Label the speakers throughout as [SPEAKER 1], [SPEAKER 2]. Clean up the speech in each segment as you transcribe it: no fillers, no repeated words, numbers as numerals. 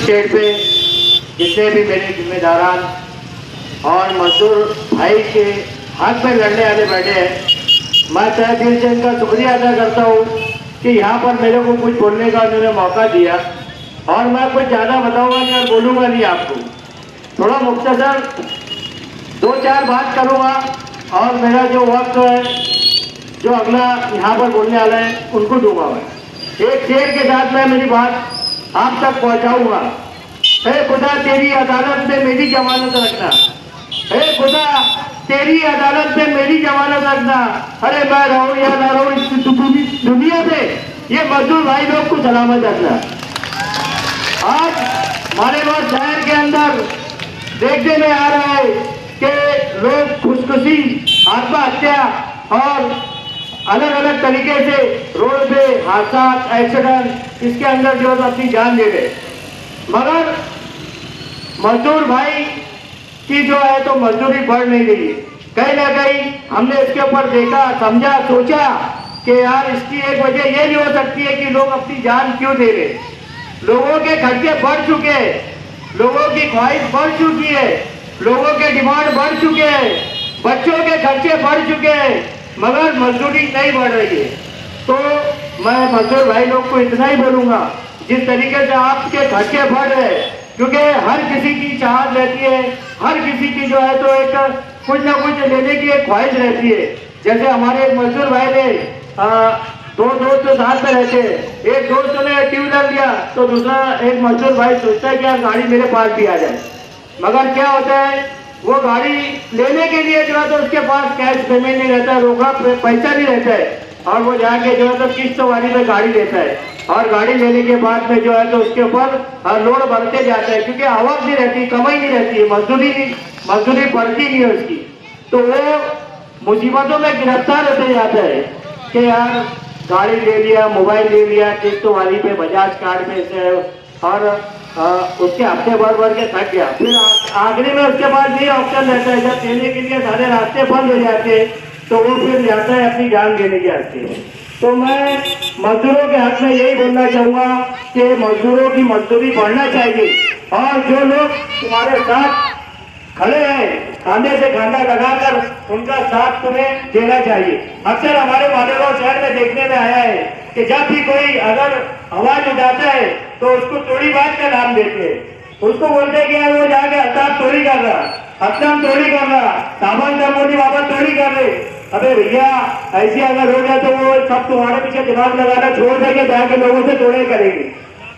[SPEAKER 1] State पे जितने भी मेरे जिम्मेदारान और मजदूर भाई के हक में लड़ने वाले बैठे हैं, मैं तहे दिल से इनका शुक्रिया अदा करता हूँ कि यहाँ पर मेरे को कुछ बोलने का उन्होंने मौका दिया। और मैं कुछ ज़्यादा बताऊँगा नहीं और बोलूँगा नहीं, आपको थोड़ा मुख्तसर 2-4 बात करूँगा और मेरा जो वक्त है जो अगला यहाँ पर बोलने वाला है उनको दूंगा। मैं एक शेर के साथ मैं मेरी बात आप तक पहुंचाऊंगा। हे खुदा तेरी अदालत में मेरी जमानत रखना, हे खुदा तेरी अदालत में मेरी जमानत रखना। अरे मैं रहूं या ना रहूं इस दुनिया में ये मजदूर भाई लोग को सलामत रखना। आज मालेगांव शहर के अंदर देखने में आ रहा है कि लोग खुदकुशी, आत्महत्या और अलग अलग तरीके से रोड पे हादसा, एक्सीडेंट, इसके अंदर जो है अपनी जान दे रहे। मगर मजदूर भाई की जो है तो मजदूरी बढ़ नहीं रही है। कहीं ना कहीं हमने इसके ऊपर देखा, समझा, सोचा कि यार इसकी एक वजह ये नहीं हो सकती है कि लोग अपनी जान क्यों दे रहे। लोगों के खर्चे बढ़ चुके हैं, लोगों की ख्वाहिश बढ़ चुकी है, लोगों के डिमांड बढ़ चुके हैं, बच्चों के खर्चे बढ़ चुके हैं, मगर मजदूरी नहीं बढ़ रही है। तो मैं मजदूर भाई लोग को इतना ही बोलूँगा, जिस तरीके से आपके खर्चे बढ़ रहे हैं, क्योंकि हर किसी की चाहत रहती है, हर किसी की जो है तो एक कुछ ना कुछ लेने की एक ख्वाहिश रहती है। जैसे हमारे एक मजदूर भाई ने दो दोस्त साथ में रहते हैं, एक दोस्त ने टू व्हीलर लिया तो दूसरा एक मजदूर भाई सोचता है कि यार गाड़ी मेरे पास भी आ जाए। मगर क्या होता है, वो गाड़ी लेने के लिए जो है तो उसके पास कैश पेमेंट नहीं रहता है, रोकड़ा पैसा नहीं रहता है, और वो जाके जो है तो किस्त वाली में गाड़ी लेता है। और गाड़ी लेने के बाद में जो है तो उसके ऊपर लोड बढ़ते जाता है, क्योंकि आवक नहीं रहती, कमाई नहीं रहती है, मजदूरी बढ़ती नहीं है उसकी। तो वो मुसीबतों में गिरफ्तार होते जाता है कि यार गाड़ी ले लिया, मोबाइल ले लिया किस्त वाली पे, बजाज कार्ड पे से, और उसके हफ्ते भर के थक गया। फिर आखिरी में उसके पास ये ऑप्शन रहता है, जब देने के लिए सारे रास्ते बंद हो जाते हैं तो वो फिर जाता है अपनी जान देने के रास्ते। तो मैं मजदूरों के हक में यही बोलना चाहूँगा कि मजदूरों की मजदूरी बढ़ना चाहिए, और जो लोग तुम्हारे साथ खड़े हैं खाने से खाना लगाकर उनका साथ तुम्हें देना चाहिए। अक्सर हमारे मालेगांव शहर में देखने में आया है कि जब भी कोई अगर आवाज उठाता है तो उसको तोड़ी बात का नाम देते हैं, उसको बोलते हैं कि यार वो जाके हत्याम तोड़ी कर रहा, हत्याम तोड़ी कर रहा, सामान जमोनी बाबा तोड़ी कर रहे। अबे भैया ऐसी अगर हो जाए तो वो सब तुम्हारे पीछे दिमाग लगाना छोड़ देंगे, जाके लोगों से तोड़े करेंगे।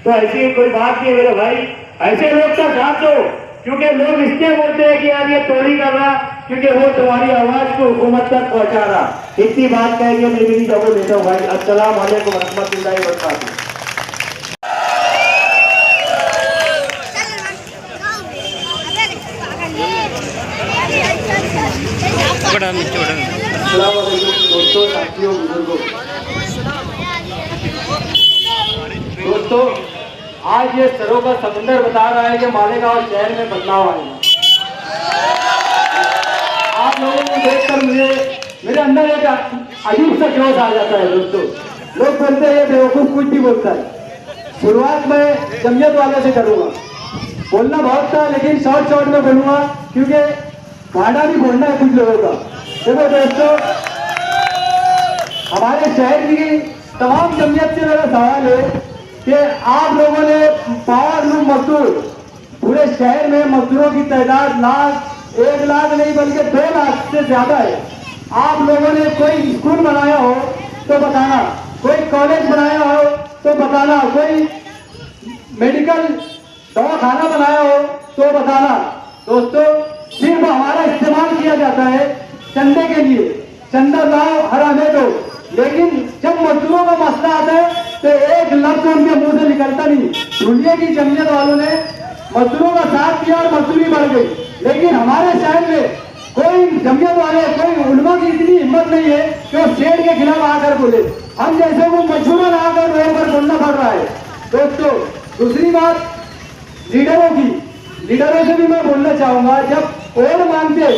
[SPEAKER 1] तो ऐसी कोई बात नहीं है मेरे भाई, ऐसे लोग का साथ दो, क्योंकि लोग इसलिए बोलते हैं कि यार ये तोड़ी कर रहा, क्योंकि वो तुम्हारी आवाज को हुकूमत तक पहुंचा रहा। इतनी बात कहेंगे मैं मेरी जगह लेता हूँ भाई। अस्सलाम वालेकुम रहमतुल्लाहि व बरकातहू। दोस्तों, साथियों, बुजुर्गों, दोस्तों, आज ये सरों का समंदर बता रहा है कि मालेगांव शहर में बदलाव आएगा। आप लोगों को देखकर मेरे अंदर एक अजीब सा जोश आ जाता है। दोस्तों, लोग बोलते हैं बेवकूफ कुछ भी बोलता है। शुरुआत में जमीयत वाले से करूंगा, बोलना बहुत था लेकिन शॉर्ट में बोलूंगा, क्योंकि घाटा भी बोलना है कुछ लोगों का। देखो दोस्तों, हमारे शहर की तमाम जमीयत से मेरा सवाल है कि आप लोगों ने पावर लूम मजदूर, पूरे शहर में मजदूरों की तादाद 1 लाख नहीं बल्कि 2 लाख से ज्यादा है। आप लोगों ने कोई स्कूल बनाया हो तो बताना, कोई कॉलेज बनाया हो तो बताना, कोई मेडिकल दवाखाना बनाया हो तो बताना। दोस्तों, सिर्फ हमारा इस्तेमाल किया जाता है चंदे के लिए, चंदा लाओ हरामे दो, लेकिन जब मजदूरों का मसला आता है तो एक लफ्ज उनके मुंह से निकलता नहीं। दुनिया की जमीयत वालों ने मजदूरों का साथ किया और मजदूरी बढ़ गई, लेकिन हमारे शहर में
[SPEAKER 2] कोई जमीयत वाले, कोई उलमा की इतनी हिम्मत नहीं है कि वो सेठ के खिलाफ आकर बोले। हम जैसे को मजबूरन आकर रोड पर बोलना पड़ रहा है। दोस्तों, दूसरी बात लीडरों की, लीडरों से भी मैं बोलना चाहूंगा, जब और मांगते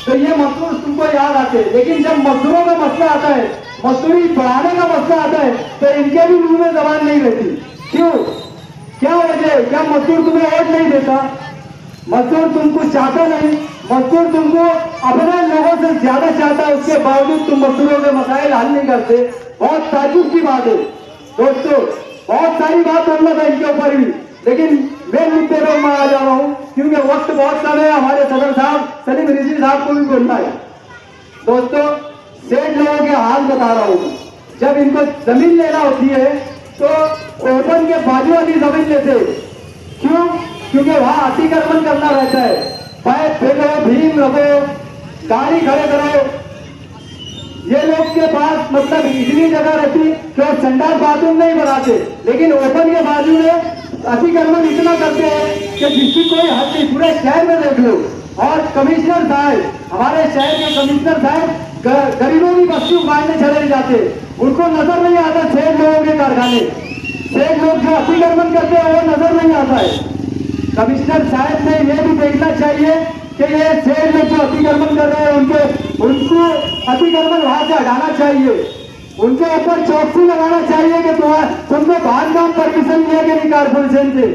[SPEAKER 2] तो ये मजदूर तुमको याद आते, लेकिन जब मजदूरों का मसला आता है, मजदूरी बढ़ाने का मसला आता है, तो इनके भी मुंह में जबान नहीं रहती। क्यों? क्या वजह? क्या मजदूर तुम्हें वोट नहीं देता? मजदूर तुमको चाहता नहीं, मजदूर तुमको अपने लोगों से ज्यादा चाहता है, उसके बावजूद तुम मजदूरों के मसाइल हल नहीं करते। बहुत ताज्जुब की बात है। दोस्तों, बहुत सारी बात बोलना था इनके ऊपर भी, लेकिन मेन मुद्दे पर मैं आ जा रहा हूँ, क्योंकि वक्त बहुत कम है। हमारे सदर साहब सलीम रिजवी साहब को भी बोलना है। दोस्तों, सेठ लोगों के हाल बता रहा हूँ। जब इनको जमीन लेना होती है तो ओपन के बाजू वाली जमीन लेते। क्यों? क्योंकि वहां अतिक्रमण करना रहता है। पाइप फेंको, भीम रखो, गाड़ी खड़े करो। ये लोग के पास मतलब इतनी जगह रहती कि वो संडास बाथरूम नहीं बनाते, लेकिन ओपन के बाजू में अतिक्रमण इतना करते हैं कि जिसकी कोई हद नहीं। पूरे शहर में देख लो। और कमिश्नर साहब, हमारे शहर के कमिश्नर साहब गरीबों की बस्ती उगाड़ने चले जाते, उनको नजर नहीं आता सेठ लोगों के कारखाने, सेठ लोग जो अतिक्रमण करते हैं वो नजर नहीं आता है। कमिश्नर साहब ने यह भी देखना चाहिए कि ये सेठ लोग जो अतिक्रमण कर रहे हैं उनको अतिक्रमण वहां से हटाना चाहिए। उनके ऊपर चौकसी लगाना चाहिए कि तुमने बांधकाम परमिशन लिया कि नहीं कारपोरेशन से,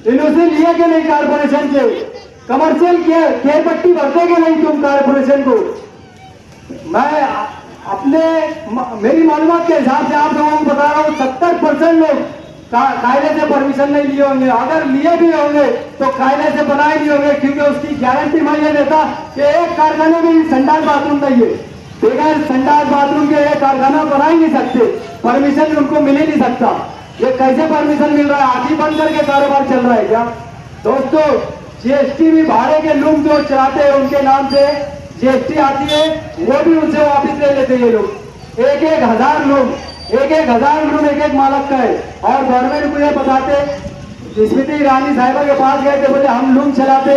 [SPEAKER 2] इनसे लिया कि नहीं कारपोरेशन से, कमर्शियल केयर पट्टी भरते कि नहीं तुम कारपोरेशन को। मैं मेरी मालूमात के हिसाब से आप लोगों को बता रहा हूँ, 70% लोग कायदे से परमिशन नहीं लिए होंगे। अगर लिए भी होंगे तो कायदे से बनाए नहीं होंगे, क्योंकि उसकी गारंटी मैं ये देता कि एक कारखाने में संडास बाथरूम नहीं है, बगैर संडास बाथरूम के एक कारखाना बना ही नहीं सकते, परमिशन उनको मिल ही नहीं सकता। ये कैसे परमिशन मिल रहा है? आधी बंद करके कारोबार चल रहा है क्या? दोस्तों, जीएसटी भी भाड़े के लूम जो चलाते हैं उनके नाम से जीएसटी आती है, वो भी उनसे वापिस ले लेते हैं ये लोग। एक एक हजार लूम एक एक मालक का है। और गवर्नमेंट को ये बताते, स्मृति ईरानी साहिबा के पास गए थे, बोले हम लूम चलाते,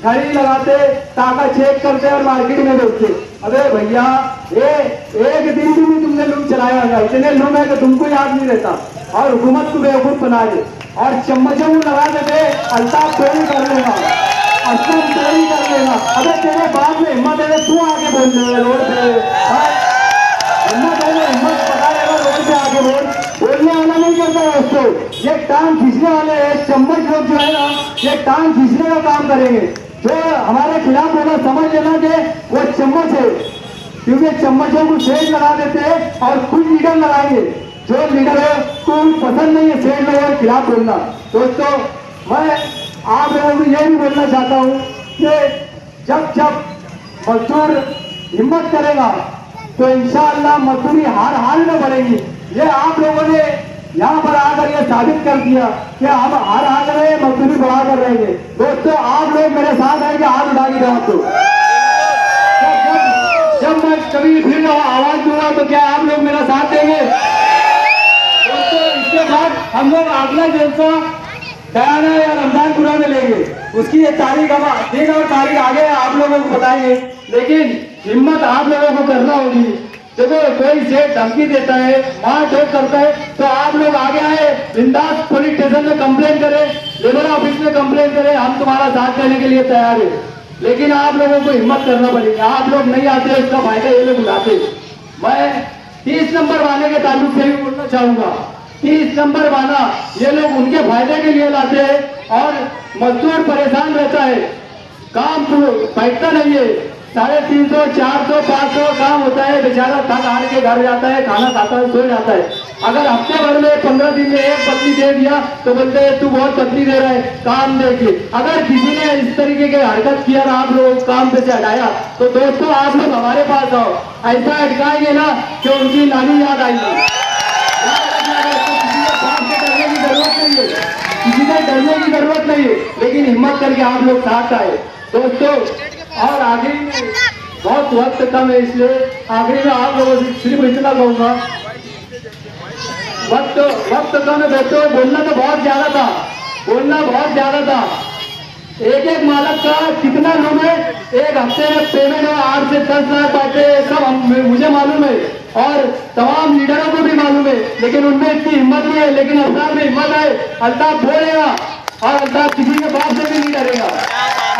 [SPEAKER 2] घड़ी लगाते, टाका चेक करते और मार्केट में बेचते। अबे भैया, एक दिन भी तुमने लूम चलाया होगा, इतने लूम है कि तुमको याद नहीं रहता और हुकूमत को बेवकूफ बना दे और चम्मचों को लगा देते, अल्ताफ चोरी कर लेगा, असलम चोरी कर लेगा। अबे तेरे बाप में हिम्मत है, तू आगे बोल देगा रोड पे, हिम्मत है, हिम्मत पता रहेगा रोड पे आगे बोलने वाला नहीं करता है उसको। ये टांग खींचने वाले चम्मच लोग जो है ना, ये टांग खींचने का काम करेंगे। जो हमारे खिलाफ होगा समझ लेना कि वो चम्मच है, क्योंकि चम्मचों को सेठ लगा देते हैं और कुछ लीडर लगाएंगे। जो लीडर है तो पसंद नहीं है सेठ लोगों के खिलाफ बोलना। दोस्तों, मैं आप लोगों को यह भी बोलना चाहता हूँ कि जब मजदूर हिम्मत करेगा तो इंशाअल्लाह मजदूरी हर हाल में बढ़ेगी। ये आप लोगों ने यहाँ पर आकर ये साबित कर दिया कि हम हर हाल में मजदूरी बढ़ा कर रहेंगे। दोस्तों, आप लोग मेरे साथ आएंगे, हाथ उठा के जवाब दो। जब मैं कभी फिर आवाज दूंगा तो क्या आप लोग मेरा साथ देंगे? दोस्तों, इसके बाद हम लोग अगला जलसा बयाना या रमजानपुरा में लेंगे। उसकी ये तारीख हम दिन और तारीख आगे आप लोगों को बताएंगे, लेकिन हिम्मत आप लोगों को करना होगी। देखो, कोई सेठ धमकी देता है, मार ठोक करता है, तो आप लोग आगे आए, बिंदास पुलिस स्टेशन में कंप्लेन करें, लेबर ऑफिस में कंप्लेन करें, हम तुम्हारा साथ देने के लिए तैयार है। लेकिन आप लोगों को हिम्मत करना पड़ेगा। आप लोग नहीं आते, इसका फायदा ये लोग उठाते। मैं 30 नंबर वाले के ताल्लुक से भी बोलना चाहूंगा। 30 नंबर वाला ये लोग उनके फायदे के लिए लाते हैं और मजदूर परेशान रहता है, काम बैठता नहीं है। 350, 400, 500 काम होता है, बेचारा थक हार के घर जाता है, खाना खाता है, सो जाता है। अगर हफ्ते भर में 15 दिन में एक पत्नी दे दिया तो बोलते हैं तू बहुत पत्नी दे रहा है, काम देखिए। अगर किसी ने इस तरीके की हरकत किया और आप लोग काम पे से हटाया तो दोस्तों आप लोग हमारे पास आओ, ऐसा अटकाएंगे ना कि उनकी नानी याद आएगी। किसी से डरने की जरूरत नहीं है, लेकिन हिम्मत करके आप लोग साथ आए। दोस्तों, और आखिरी में बहुत वक्त कम है, इसलिए आखिरी में आप लोगों से सिर्फ इतना कहूंगा, वक्त कम है दोस्तों। बोलना तो बहुत ज्यादा था, एक एक मालक का कितना लोग है, एक हफ्ते में पेमेंट 8 से 10 लाख बांटे, सब मुझे मालूम है और तमाम लीडरों को भी मालूम है, लेकिन उनमें इतनी हिम्मत नहीं है। लेकिन अल्ताफ में हिम्मत है, अल्ताफ बोलेगा और अल्ताफ किसी के बाप से भी नहीं डरेगा।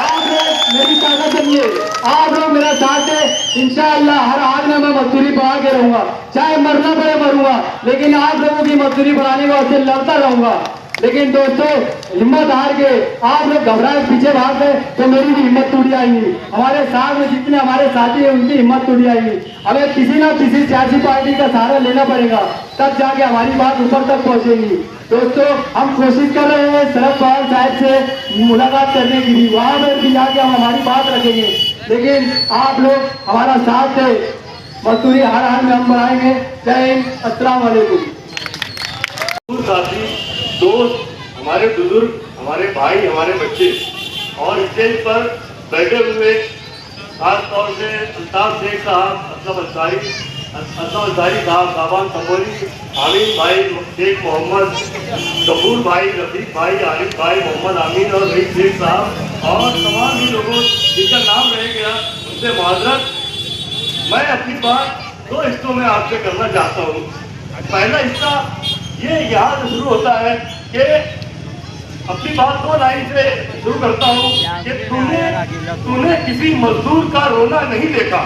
[SPEAKER 2] आप लोग मेरी ताकत समझिए, आप लोग मेरा साथ है, इंशाअल्लाह हर हाल में मैं मजदूरी बढ़ा के रहूंगा, चाहे मरना पड़े मरूंगा, लेकिन आप लोगों की मजदूरी बढ़ाने के वास्ते लड़ता रहूंगा। लेकिन दोस्तों हिम्मत हार के आप लोग घबराए पीछे भाग गए तो मेरी भी हिम्मत टूट जाएगी, हमारे साथ में जितने हमारे साथी हैं उनकी हिम्मत टूट जाएगी। हमें किसी ना किसी सियासी पार्टी का सहारा लेना पड़ेगा, तब जाके हमारी बात ऊपर तक पहुंचेगी। दोस्तों हम कोशिश कर रहे हैं शरद पवार साहब से मुलाकात करने की, भी वहां पर भी जाके हम हमारी बात रखेंगे, लेकिन आप लोग हमारा साथ दें, मजदूरी हर हाल में हम बढ़ाएंगे। जय हिंद, अस्सलाम वालेकुम।
[SPEAKER 3] साथी दोस्त, हमारे बुजुर्ग, हमारे भाई, हमारे बच्चे और स्टेज पर बैठे हुए खास तौर से अल्ताफ शेख साहब, असलम अंसारी साहब, साबान तंबोली, आमीन भाई, शेख मोहम्मद, गफूर भाई, रफीक भाई, आरिफ भाई, मोहम्मद आमीन और रईस शेख साहब और तमाम ही लोगों जिनका नाम रह गया उनसे माजरत। मैं अपनी बात 2 हिस्सों में आपसे करना चाहता हूँ। पहला हिस्सा ये यहाँ से शुरू होता है कि अपनी बात 2 लाइन से शुरू करता हूँ कि तूने किसी मजदूर का रोना नहीं देखा,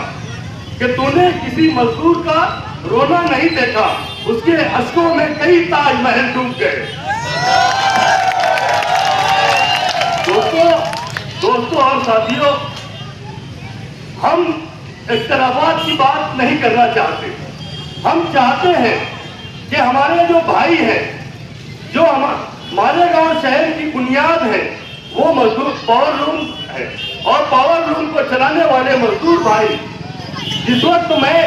[SPEAKER 3] कि तूने किसी मजदूर का रोना नहीं देखा, उसके अश्कों में कई ताजमहल डूब गए। दोस्तों और साथियों, हम इख्तलाफात की बात नहीं करना चाहते। हम चाहते हैं कि हमारे जो भाई हैं, जो मालेगांव शहर की बुनियाद है, वो मजदूर पावर लूम है और पावर लूम को चलाने वाले मजदूर भाई, जिस वक्त मैं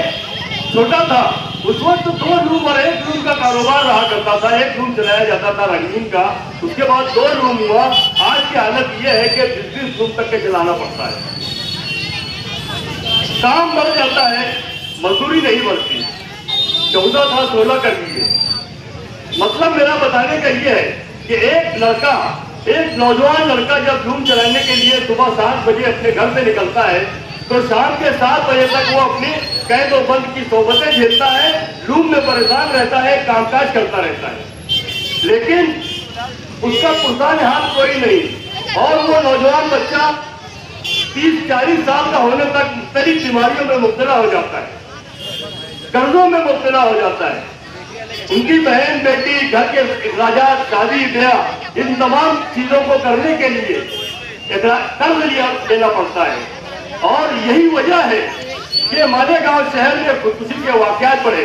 [SPEAKER 3] छोटा था उस वक्त 2 लूम और 1 लूम का कारोबार रहा करता था। 1 लूम चलाया जाता था रंगीन का, उसके बाद 2 लूम हुआ। आज की हालत यह है कि 20 लूम तक के चलाना पड़ता है। काम बढ़ जाता है, मजदूरी नहीं बढ़ती। 14 था 16 कर दिए। मतलब मेरा बताने का ये है कि एक नौजवान लड़का जब लूम चलाने के लिए सुबह 7 बजे अपने घर से निकलता है तो शाम के 7 बजे तक वो अपनी कैद और बंद की सोबतें झेलता है, लूम में परेशान रहता है, कामकाज करता रहता है, लेकिन उसका पुरसान हाथ कोई नहीं। और वो नौजवान बच्चा 30-40 साल का होने तक मुख्तलिफ बीमारियों में मुब्तला हो जाता है, कर्जों में मुब्तला हो जाता है। उनकी बहन बेटी, घर के अखराजात, शादी ब्याह, इन तमाम चीजों को करने के लिए कर्ज लेना पड़ता है। और यही वजह है कि मालेगांव शहर में खुदकुशी के वाकयात बढ़े।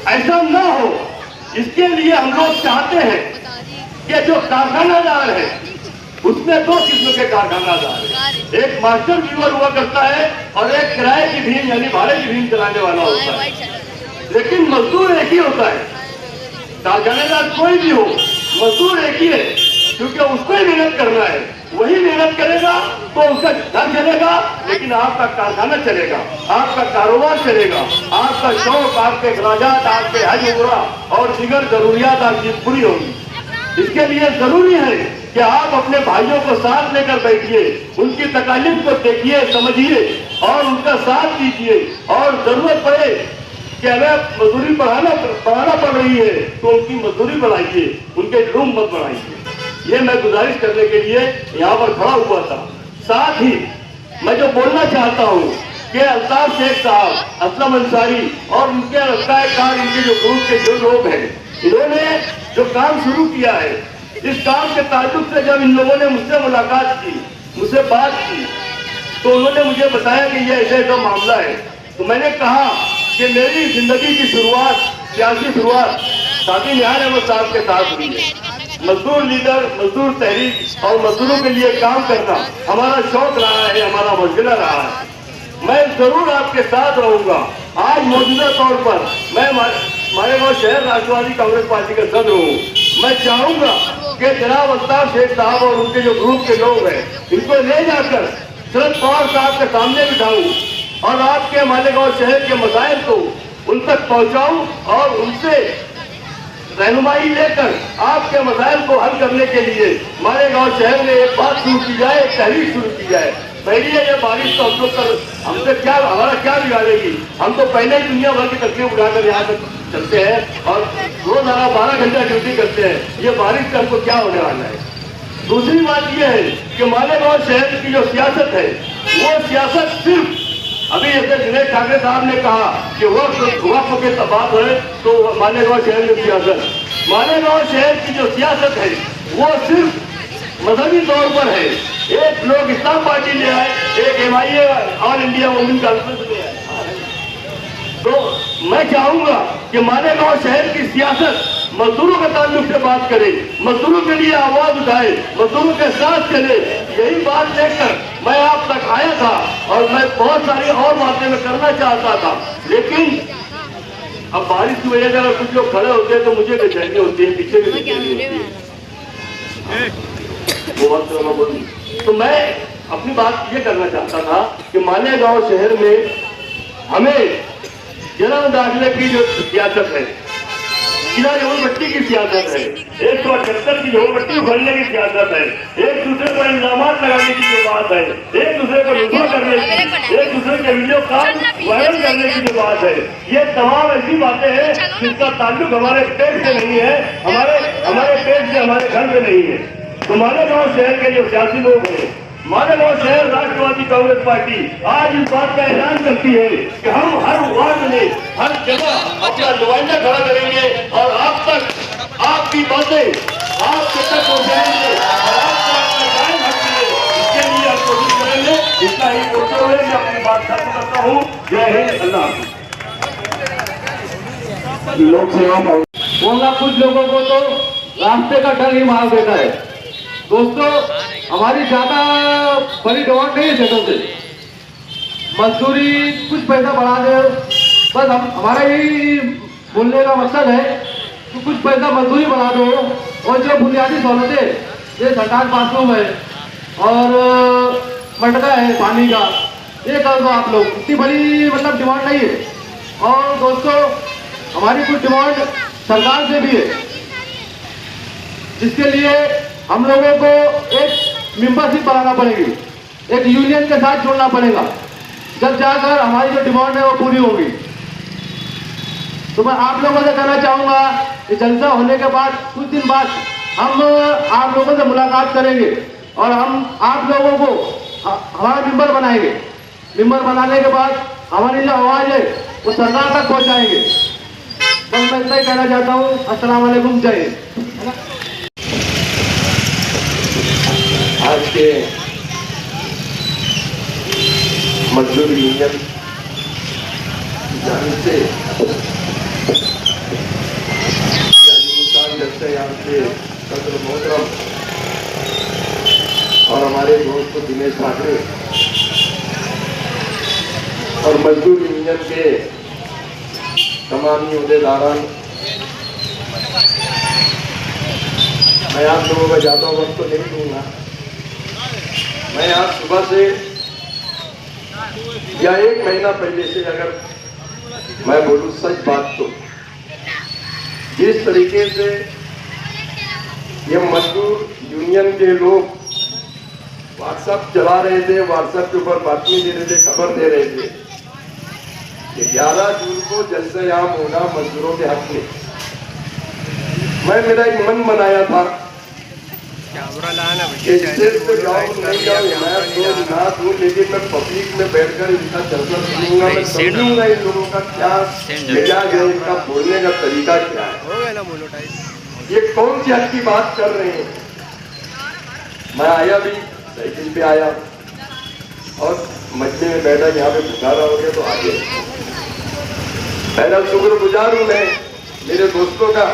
[SPEAKER 3] ऐसा न हो, इसके लिए हम लोग चाहते हैं कि जो कारखानादार है उसमें 2 किस्म के कारखानादार है। एक मास्टर व्यूअर हुआ करता है और एक किराए की भीम यानी भाड़े की भीम चलाने वाला होता है। लेकिन मजदूर एक ही होता है, कारखानेदार कोई भी हो, मजदूर एक ही है, क्योंकि उसको ही मेहनत करना है। वही मेहनत करेगा तो उसका घर चलेगा, लेकिन आपका कारखाना चलेगा, आपका कारोबार चलेगा, आपका शौक, आपके अखराजात, आपके हज उम्रा और दीगर जरूरियात आपकी पूरी होगी। इसके लिए जरूरी है कि आप अपने भाइयों को साथ लेकर बैठिए, उनकी तकालीफ को देखिए, समझिए और उनका साथ दीजिए। और जरूरत पड़े कि हमें मजदूरी बढ़ाना पड़ रही है तो उनकी मजदूरी बढ़ाइए, उनके लूम मत बढ़ाइए। ये मैं गुजारिश करने के लिए यहाँ पर खड़ा हुआ था। साथ ही मैं जो बोलना चाहता हूँ कि अल्ताफ शेख साहब, असलम अंसारी और उनके रफ्तार इनके जो ग्रुप के जो लोग हैं, इन्होंने जो काम शुरू किया है, इस काम के ताल्लुक से जब इन लोगों ने मुझसे मुलाकात की, मुझसे बात की, तो उन्होंने मुझे बताया कि ये ऐसा मामला है। तो मैंने कहा कि मेरी जिंदगी की शुरुआत, सियासी शुरुआत साथी निहाल अहमद साहब के साथ हुई है। मजदूर लीडर, मजदूर तहरीक और मजदूरों के लिए काम करना हमारा शौक रहा है, हमारा मशगला रहा है। मैं जरूर आपके साथ रहूंगा। आज मौजूदा तौर पर मैं मालेगांव शहर राष्ट्रवादी कांग्रेस पार्टी का सदर हूँ। मैं चाहूंगा कि जनाब अल्ताफ शेख साहब और उनके जो ग्रुप के लोग हैं, इनको ले जाकर शरद पवार साहब के सामने बिठाऊं और आपके मालेगांव शहर के मसाइल को उन तक पहुंचाऊं और उनसे रहनुमाई लेकर आपके मसाइल को हल करने के लिए मालेगांव शहर में एक बात शुरू की जाए, एक तहरीक शुरू की जाए। पहली है ये बारिश तो हम लोग कर हमसे क्या हमारा क्या बिगाड़ेगी। हम तो पहले ही दुनिया भर की तकलीफ उठाकर यहाँ तक चलते हैं और रोजाना 12 घंटा ड्यूटी करते हैं। ये बारिश का हमको क्या होने वाला है। दूसरी बात यह है कि मालेगांव शहर की जो सियासत है वो सियासत सिर्फ अभी जैसे दिनेश ठाकरे साहब ने कहा कि वक्त के बात है तो मालेगांव शहर में सियासत, मालेगांव शहर की जो सियासत है वो सिर्फ मजहबी तौर पर है। एक लोग इस्लाम पार्टी ले आए, एक MIA all India women conference ले आए। तो मैं चाहूंगा कि मालेगांव शहर की सियासत मजदूरों के ताल्लुक से बात करे, मजदूरों के लिए आवाज उठाए, मजदूरों के साथ चले। यही बात लेकर मैं आप तक आया था और मैं बहुत सारी और बातें मैं करना चाहता था, लेकिन अब बारिश की वजह से अगर कुछ लोग खड़े होते हैं तो मुझे बेचैनी होती है, पीछे भी बेचैनी होती है। वो वक्त मैं बोलूं तो मैं अपनी बात ये करना चाहता था कि मालेगांव शहर में हमें जन्म दाखिले की जो सियासत है, किला झोपड़पट्टी की सियासत है, 178 की झोपड़पट्टी उखड़ने की सियासत है, एक दूसरे पर इल्जाम लगाने की जो बात है, एक दूसरे को रुसवा करने की, एक दूसरे के वीडियो कॉल वायरल करने की जो बात है, ये तमाम ऐसी बातें हैं जिसका ताल्लुक हमारे पेट से नहीं है, हमारे पेट से हमारे घर से नहीं है। तो मालेगांव शहर के जो सियासी लोग हैं, मालेगांव शहर राष्ट्रवादी कांग्रेस पार्टी आज इस बात का ऐलान करती है कि हम हर वार्ड में हर जगह अपना नुमाइंदा खड़ा करेंगे और आप तक आपकी बातें आपके तक पहुंचाएंगे और आपका कायम रखेंगे। इसके लिए हम कोशिश करेंगे। इतना ही बोलते हुए मैं अपनी बात खत्म करता हूँ। जय हिंद, अल्लाह हाफिज़।
[SPEAKER 2] लोक सेवा बोलना कुछ लोगों को तो रास्ते का डर ही मार देता है। दोस्तों, हमारी ज्यादा बड़ी डिमांड नहीं है जगहों से, मजदूरी कुछ पैसा बढ़ा दे, बस हमारा यही बोलने का मकसद है कि कुछ पैसा मजदूरी बढ़ा दो और जो बुनियादी सहूलतें ये सरकार बाथरूम है और मटका है पानी का, ये कर दो आप लोग। इतनी बड़ी मतलब डिमांड नहीं है। और दोस्तों, हमारी कुछ डिमांड सरकार से भी है, जिसके लिए हम लोगों को एक मेंबरशिप बनाना पड़ेगी, एक यूनियन के साथ जुड़ना पड़ेगा, जब जाकर हमारी जो डिमांड है वो पूरी होगी। तो मैं आप लोगों से कहना चाहूँगा कि जलसा होने के बाद कुछ दिन बाद हम आप लोगों से मुलाकात करेंगे और हम आप लोगों को हमारा मेंबर बनाएंगे। मेंबर बनाने के बाद हमारी जो आवाज़ है वो सरकार तक पहुँचाएंगे। बस मैं इतना ही कहना चाहता हूँ। अस्सलाम वालेकुम, जय हिंद।
[SPEAKER 3] आज के मजदूर यूनियन जाने से जैसे यहाँ से सदर मोहतरम और हमारे दोस्त दिनेश ठाकरे और मजदूर यूनियन के तमाम अहदेदारान, मैं आप लोगों का ज़्यादा वक्त तो नहीं दूंगा। मैं आज सुबह से या एक महीना पहले से अगर मैं बोलूं सच बात, तो जिस तरीके से ये मजदूर यूनियन के लोग व्हाट्सएप चला रहे थे, व्हाट्सएप के ऊपर बातमी दे रहे थे, खबर दे रहे थे कि 11 जून को जलसा आम होगा मजदूरों के हक में। मेरा एक मन बनाया था कि स्टेज पे जाऊँ नहीं जाऊँ, मैं तो ना दूँ, लेकिन मैं पब्लिक में बैठकर इनका जलसा सुनूंगा, मैं समझूंगा इन लोगों का क्या मिजाज है, इनका बोलने का तरीका क्या है, ये कौन सी हद की बात कर रहे हैं। मैं आया भी साइकिल पे आया और मजमे में बैठा, यहाँ पे बुखारा हो गया तो आ गया। पहला शुक्रगुजार हूँ मैं मेरे दोस्तों का।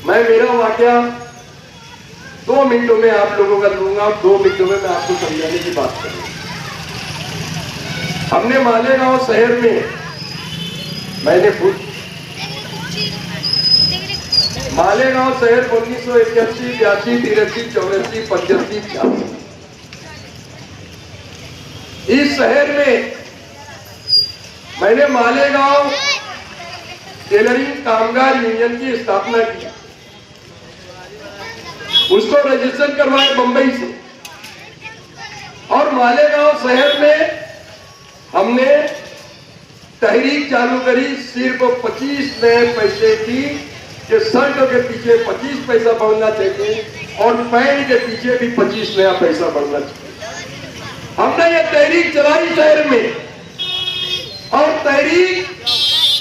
[SPEAKER 3] मैं मेरा वाकया 2 मिनटों में आप लोगों का दूंगा, 2 मिनटों में मैं आपको समझाने की बात करूंगा। हमने मालेगांव शहर में मैंने खुद मालेगांव शहर 1981, 82, 83, 84, 85, 86 इस शहर में मैंने मालेगांव टेलरिंग कामगार यूनियन की स्थापना की, उसको रजिस्टर करवाए बंबई से, और मालेगांव शहर में हमने तहरीक चालू करी सिर्फ 25 नए पैसे की, कि शर्ट के पीछे 25 पैसा बढ़ना चाहिए और पैंट के पीछे भी 25 नया पैसा बढ़ना चाहिए। हमने ये तहरीक चलाई शहर में, और तहरीक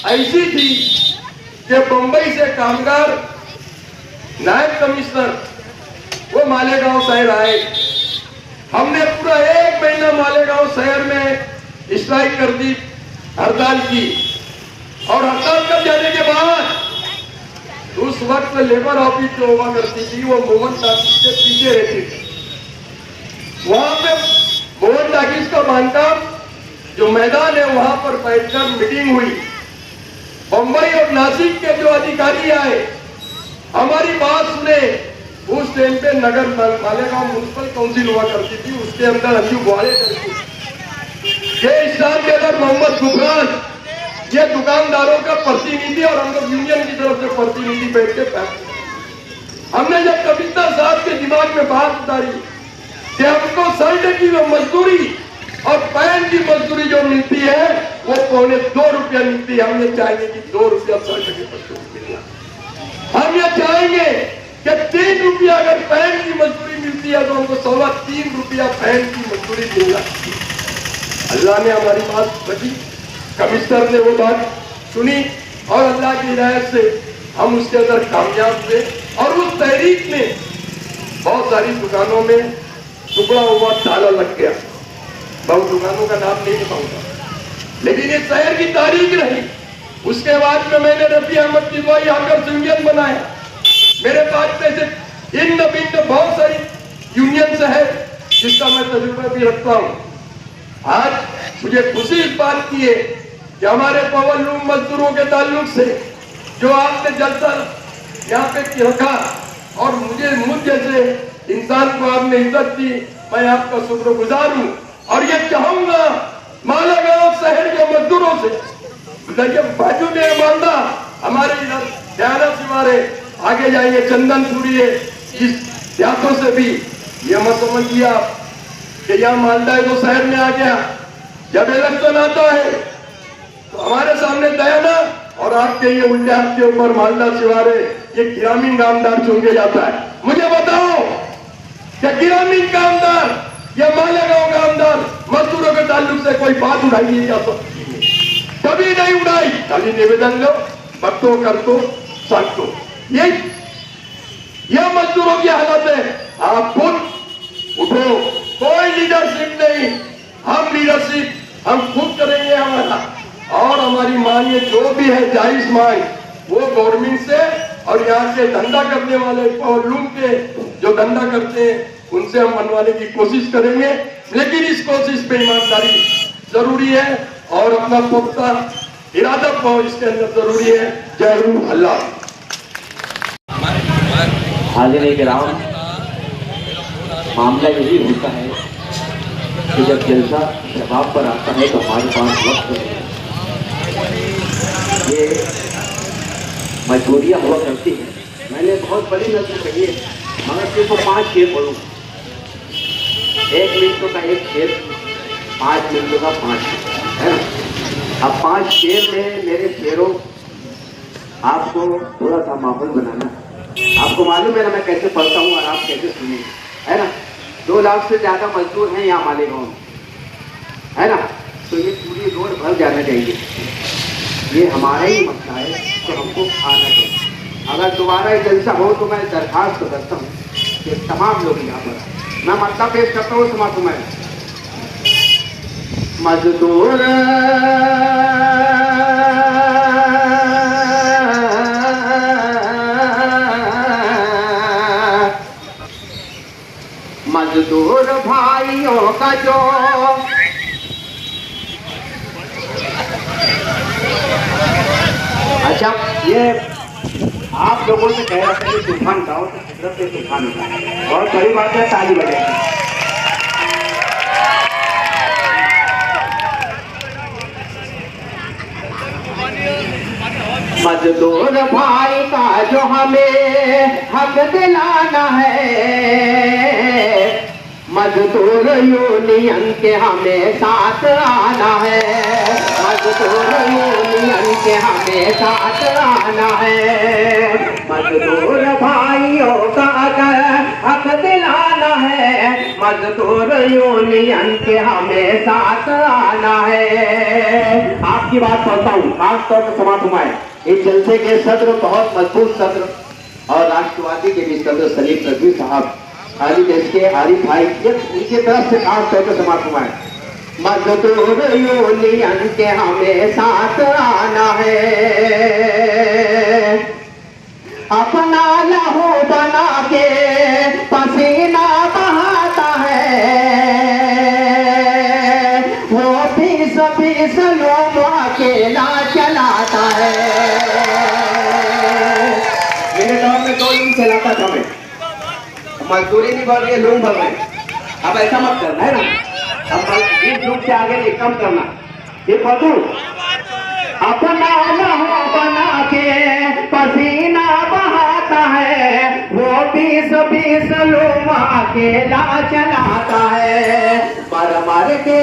[SPEAKER 3] ऐसी थी कि बंबई से कामगार नायब कमिश्नर वो मालेगांव शहर आए। हमने पूरा 1 महीना मालेगांव शहर में स्ट्राइक कर दी, हड़ताल की, और हड़ताल कर जाने के बाद उस वक्त लेबर ऑफिस जो हुआ करती थी वो मोहन टाकिस के पीछे रहती थी। वहां पे मोहन टाकिस का बांधकाम जो मैदान है वहां पर बैठकर मीटिंग हुई। बंबई और नासिक के जो अधिकारी आए, हमारी बात सुने। उस टाइम पे नगर मालेगांव म्युनिसिपल काउंसिल हुआ करती थी, उसके अंदर अंजू बुआड़े करती, ये स्टार टेलर मोहम्मद गुफरान, ये दुकानदारों का प्रतिनिधि, और हम लोग यूनियन की तरफ से प्रतिनिधि बैठ के फैसला। हमने जब कविता साहब के दिमाग में बात उतारी कि हमको शर्ट की जो मजदूरी और पैंट की मजदूरी जो मिलती है वो 2.25 रुपया मिलती है, हम ये चाहेंगे कि 2 रुपया शर्ट की मजदूरी मिलना। हम ये चाहेंगे कि 3 रुपया अगर पैंट की मजदूरी मिलती है तो हमको 3.25 रुपया पैंट की मजदूरी मिलना। अल्लाह ने हमारी बात रखी, कमिश्नर ने वो बात सुनी, और अल्लाह की हिदायत से हम उसके अंदर कामयाब थे। और उस तहरीक में बहुत सारी दुकानों में टुकड़ा हुआ ताला लग गया। बहुत दुकानों का नाम नहीं बताऊंगा, लेकिन ये शहर की तारीख रही। उसके बाद में मैंने रफी अहमद किदवाई आकर यूनियन बनाया। मेरे पास में से इन बहुत सारी यूनियन है जिसका मैं तजुर्बा भी रखता हूँ। आज मुझे खुशी इस बात की है कि हमारे पवन लूम मजदूरों के ताल्लुक से जो आपने जलसा यहाँ पे रखा, और मुझ जैसे इंसान को आपने इज्जत दी, मैं आपका शुक्रगुजार हूँ। और ये चाहूंगा मालेगांव शहर के मजदूरों से, बाजू में मालदा हमारे इधर ध्यान सिवारे आगे जाएंगे चंदनपुरी है, इस देहातों से भी ये मत समझिए आप कि यहाँ मालदा है तो शहर में आ गया। जब इलेक्शन आता है तो हमारे सामने दयाना और आपके ये उल्टे हाथ के ऊपर मालदा सिवारे ये ग्रामीण कामदार चुन के जाता है। मुझे बताओ क्या ग्रामीण कामदार या मालेगांव कामदार मजदूरों के ताल्लुक से कोई बात उठाई है? कभी नहीं उठाई। खाली निवेदन लो, बक्तो कर दो, साथ दो। ये मजदूरों की हालत है। आप खुद उठो, कोई लीडरशिप नहीं, हम लीडरशिप हम खुद करेंगे हमारा। और हमारी मांग ये जो भी है जायज मांग वो गवर्नमेंट से और यहाँ के धंधा करने वाले लूम के जो धंधा करते हैं उनसे हम मनवाने की कोशिश करेंगे। लेकिन इस कोशिश पे ईमानदारी जरूरी है और अपना पुख्ता इरादा इसके अंदर जरूरी है। जय हिंद, अल्लाह।
[SPEAKER 4] हाजिर किराम, मामला यही होता है कि जब जलसा शबाब पर आता है तो हमारे पास वक्त नहीं है। ये मजबूरियाँ हुआ करती हैं। मैंने बहुत बड़ी नजर कही है, मगर सिर्फ 5 शेर पढ़ूँ। 1 मिनट का 1 शेर, 5 मिनटों का 5 शेर, है ना। अब 5 शेर में मेरे शेरों आपको थोड़ा सा माहौल बनाना। आपको मालूम है ना मैं कैसे पढ़ता हूँ और आप कैसे सुनेंगे, है ना। 2 लाख से ज़्यादा मजदूर हैं यहाँ मालेगांव में, है ना। तो ये पूरी रोड भर जाना चाहिए। ये हमारा ही मसला है, तो हमको आना चाहिए। अगर दोबारा ये जलसा हो तो मैं दरखास्त करता हूँ कि तमाम लोग यहाँ पर, मैं मसला पेश करता हूँ समाज में। मजदूर मजदूर भाइयों का जो अच्छा, ये आप लोगों से कह रहे थे कि तूफान गाओ तो हजरत से तूफान उठाए। बहुत बड़ी बात है, ताली बजाएगी। मजदूर मजदूर भाई का जो हमें हक दिलाना है, मजदूर यूनियन के हमें साथ आना है, मजदूर यूनियन के हमें साथ आना है। मजदूर भाइयों का अगर हक दिलाना है, मजदूर यूनियन के हमें साथ आना है। आपकी बात पढ़ता हूँ, खास तौर पर समाप्त हुआ है। इस जलसे के सत्र बहुत मजबूत सत्र और राष्ट्रवादी के भी सत्र सलीम नकवी साहब खाली देश के आरिफ भाई उनकी तरफ से खास तौर पर समाप्त हुआ है। मजदूर यूनियन के हमें साथ आना है, अपना लहू बना के पसीना बहाता है, वो 20-20 लोग अकेला चलाता है। मेरे दौर में 2 लूम चलाता था मैं, मजदूरी नहीं बढ़ रही है, लूम बढ़ रहे हैं। अब ऐसा मत करना है ना, अब 20 लूम से आगे नहीं, कम करना। ये पढ़ू, अपना लहू बना के पसीना बहाता है, वो 20-20 लोग अकेला चलाता है। मर मर के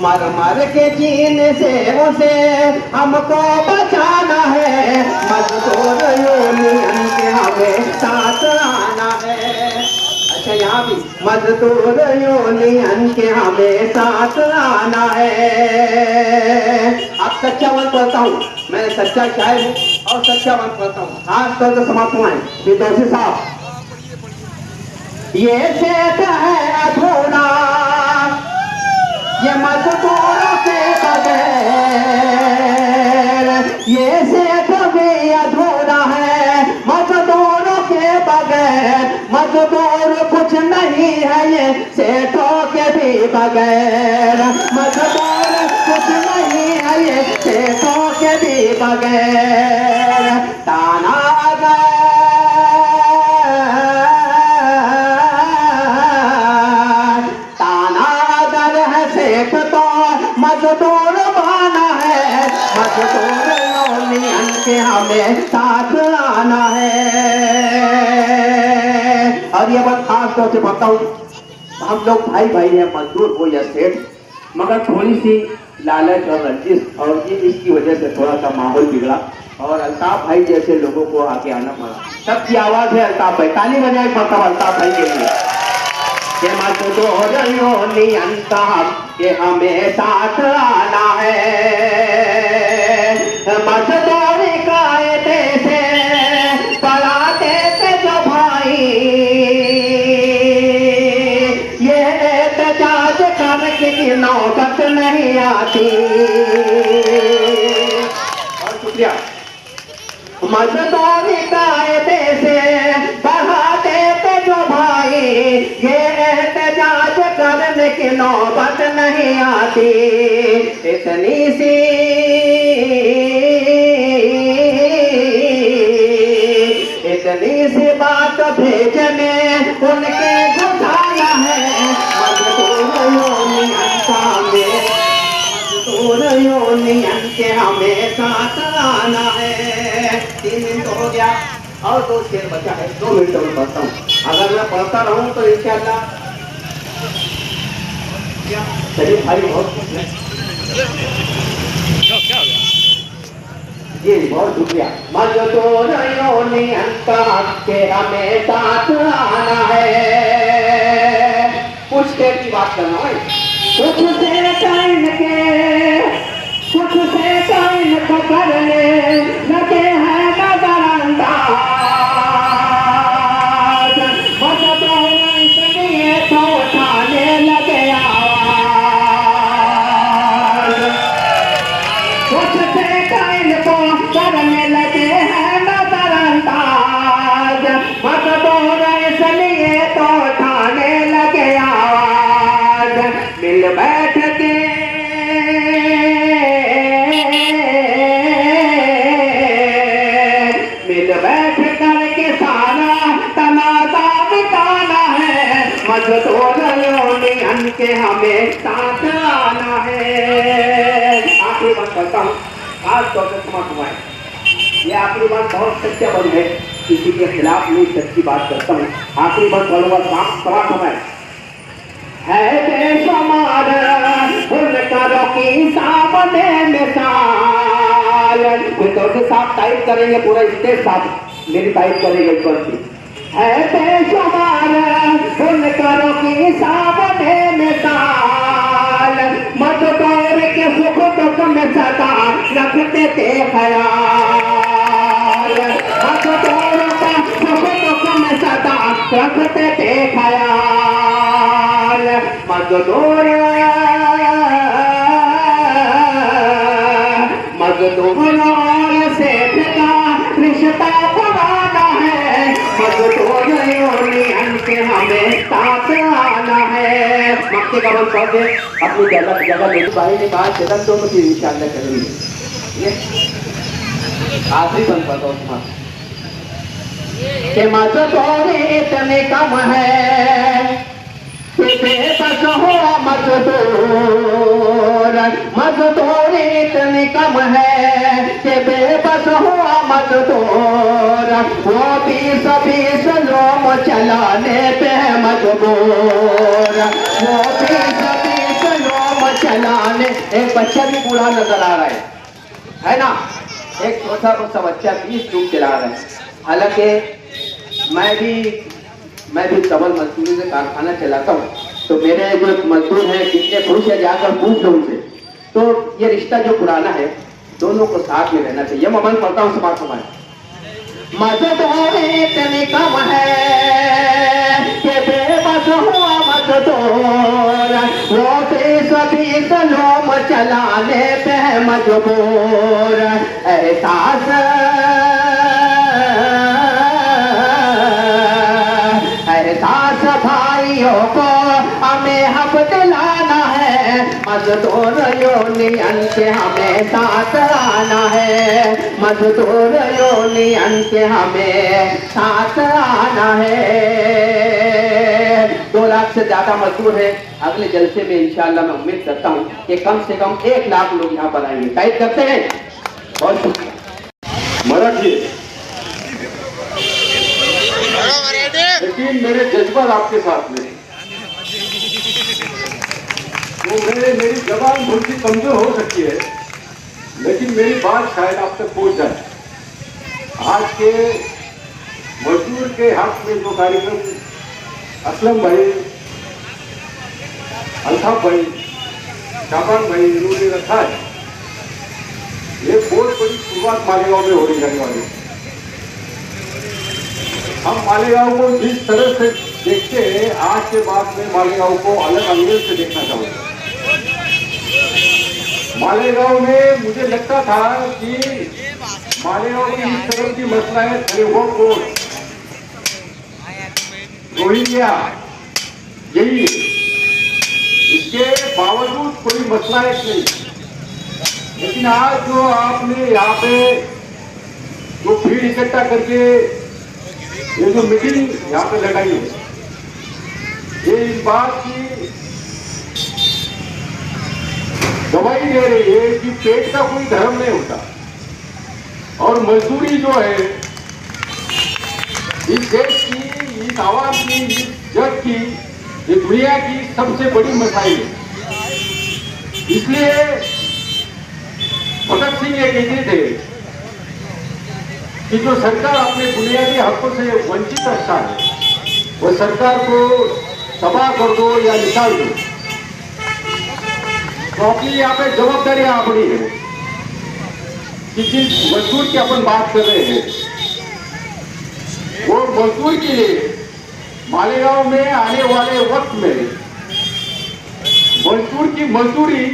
[SPEAKER 4] मर मर के जीने से उसे हमको बचाना है, मजदूर यूनियन के हमें साथ आना है। अच्छा यहाँ भी मजदूर यूनियन के हमें साथ आना है। अब सच्चा मन पढ़ता हूँ, मैं सच्चा शायर हूँ और सच्चा मन पढ़ता हूँ। खास तौर पर समाप्त हुआ है फिरदौसी साहब। ये सेठ है अधूरा ये मजदूरों के बगैर, ये सेठ भी अधूरा है मजदूरों के बगैर, मजदूर कुछ नहीं है ये सेठों के भी बगैर, मजदूर कुछ नहीं है ये सेठों के भी बगैर। ताना मजदूर बना है, मजदूर यूनियन के हमें साथ आना है। और ये बात खास तौर से बताऊं, हम लोग भाई भाई हैं, मजदूर हो या सेठ, मगर थोड़ी सी लालच और रंजिश और इसकी वजह से थोड़ा सा माहौल बिगड़ा और अल्ताफ भाई जैसे लोगों को आगे आना पड़ा। सबकी आवाज है अल्ताफ भाई, ताली बजाए मतलब अल्ताफ भाई के लिए। ये मजदूर यूनियन का के हमें साथ आना है, मजदूरी कायदे से पढ़ाते थे जो भाई, ये एहतजाज करने की नौबत नहीं आती। और शुक्रिया। मजदूरी कायदे से पढ़ाते थे जो भाई, ये एहतजाज करने की नौबत नहीं आती। इतनी सी बात भेजने उनके घुसाया है, मजदूर यूनियन में, मजदूर यूनियन के हमें साथ आना है। 3 मिनट हो गया और 2 शेर बचा है, 2 मिनट में पढ़ता हूँ। अगर मैं पढ़ता रहूँ तो इंशाअल्लाह चलिए भाई बहुत जी बहुत शुक्रिया। मजदूर यूनियन के हमें साथ आना है। कुछ देर की बात करना है, कुछ से टाइम के कुछ से टाइम पकड़ने लगे हैं नजरअंदाज, मजदूर इसलिए तो उठाने लगे आवाज, कुछ से टाइम को करने लगे हैं नजरअंदाज, मजदूर इसलिए तो उठाने लगे आवाज। मिल बैठ के मजदूरों ने के हमें साथ आना है। आखिरी बात करता हूँ, खास तौर से क्षमा हुआ ये आखिरी बात बहुत सत्य बन है, किसी के खिलाफ नहीं सच्ची बात करता हूँ। आखिरी बात बोलूंगा, समाप्त हुआ है बेशुमार फुलकारों की सामने मिसाल। कोई तौर से साफ टाइप करेंगे, पूरा स्टेज साफ मेरी टाइप करेंगे एक बार है बेशुमार फुलकारों की सामने मिसाल। मजदूर के सुख दुख में सदा रखते थे ख्याल। मजदूर का सुख दुख में सदा रखते थे ख्याल। मजदूर और सेठ का रिश्ता पुराना है। मजदूरों के हमें साथ आना है। मक्के का बंद पौधे अपनी जगह जगह मेरी भाई ने कहा जगह तो मुझे इंशाअल्लाह करेंगे। आखिरी बंद पौधा उसमें के मजदूर इतने कम है बेबस हो मजदूर। मजदूर इतनी कम है कि बेबस हो मजदूर। वो 20-20 लोम चलाने पे मजबूर। वो 20-20 लोम चलाने, एक बच्चा भी बूढ़ा नजर आ रहा है ना, एक छोटा सा बच्चा 20 लोग चला रहा है। हालांकि मैं भी डबल मजदूरी से कारखाना चलाता हूँ, तो मेरे जो मजदूर हैं कितने खुश है जाकर पूछ लो उनसे। तो ये रिश्ता जो पुराना है दोनों को साथ में रहना चाहिए। मैं मन पढ़ता हूँ समाज समाज मजदूर इतनी कम है कि बेबस हुआ मजदूर। वो 20-20 लोम चलाने पे मजबूर। एहसास भाइयों को हमें हक दिलाना है। मजदूर यूनियन के हमें साथ आना है। मजदूर यूनियन के हमें साथ आना है। 2 लाख से ज्यादा मजदूर है। अगले जलसे में इंशाअल्लाह मैं उम्मीद करता हूँ कि कम से कम 1 लाख लोग यहाँ पर आएंगे। टाइप करते हैं। बहुत शुक्रिया।
[SPEAKER 3] मराठी लेकिन मेरे जज्बात आपके साथ में, वो मेरी जबान थोड़ी सी कमजोर हो सकती है, लेकिन मेरी बात शायद आप तक पहुंच जाए। आज के मजदूर के हक में जो कार्यक्रम असलम भाई, अल्ताफ भाई, शाबान भाई इन्होंने रखा है, ये बहुत बड़ी शुरुआत मालेगांव में होने जाने वाली है। हम मालेगांव को जिस तरह से देखते हैं, आज के बाद में मालेगांव को अलग एंगल से देखना चाहूंगा। मालेगांव में मुझे लगता था कि मालेगांव की इस तरह की मसला है, रोहिंग्या, यही है। इसके बावजूद कोई मसला है नहीं। लेकिन आज जो आपने यहाँ पे जो भीड़ इकट्ठा करके ये जो मीटिंग यहाँ पे लगाई है, ये इस बात की गवाही दे रही है कि पेट का कोई धर्म नहीं होता। और मजदूरी जो है इस देश की, इस आवाम की, इस जग की, ये दुनिया की सबसे बड़ी मसाइल है। इसलिए भगत सिंह ये कहते थे कि जो सरकार अपने बुनियादी हकों से वंचित रखता है, वो सरकार को तबाह कर दो या निकाल दो। तो अपनी यहाँ पे जवाबदारी अपनी है कि जिस मजदूर की अपन बात कर रहे हैं, वो मजदूर के लिए मालेगांव में आने वाले वक्त में मजदूर की मजदूरी,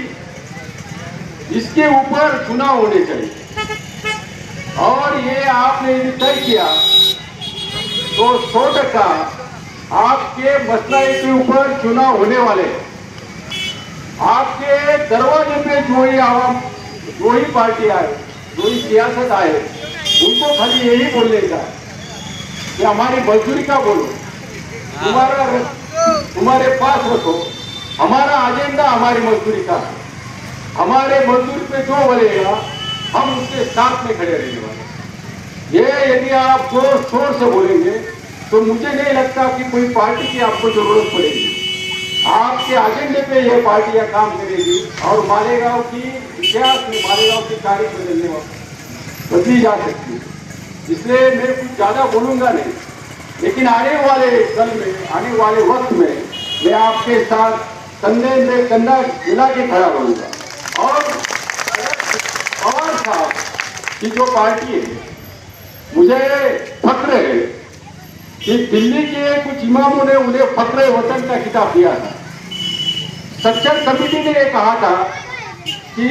[SPEAKER 3] इसके ऊपर चुनाव होने चाहिए। और ये आपने तय किया तो 100% आपके मसले के ऊपर चुनाव होने वाले। आपके दरवाजे पे जो ही आवाम, जो ही पार्टी आए, जो ही सियासत आए, उनको खाली यही बोलने का कि हमारी मजदूरी का बोलो, तुम्हारा
[SPEAKER 5] तुम्हारे पास रखो। हमारा एजेंडा हमारी मजदूरी का है। हमारे मजदूरी पे जो बोलेगा हम उसके साथ में खड़े रहने वाले। ये यदि आप जोर शोर से बोलेंगे तो मुझे नहीं लगता कि कोई पार्टी की आपको जरूरत पड़ेगी। आपके एजेंडे पे ये पार्टियां काम करेगी और मालेगांव की इतिहास में मालेगांव की तारीख बदली जा सकती है। इसलिए मैं कुछ ज्यादा बोलूंगा नहीं, लेकिन आने वाले कल में, आने वाले वक्त में मैं आपके साथ कंधे में कंधा मिला के खड़ा रहूंगा। और साहब की जो पार्टी है, मुझे फख्र है कि दिल्ली के कुछ इमामों ने उन्हें फख्र वतन का खिताब दिया था। सच्चर कमेटी ने यह कहा था कि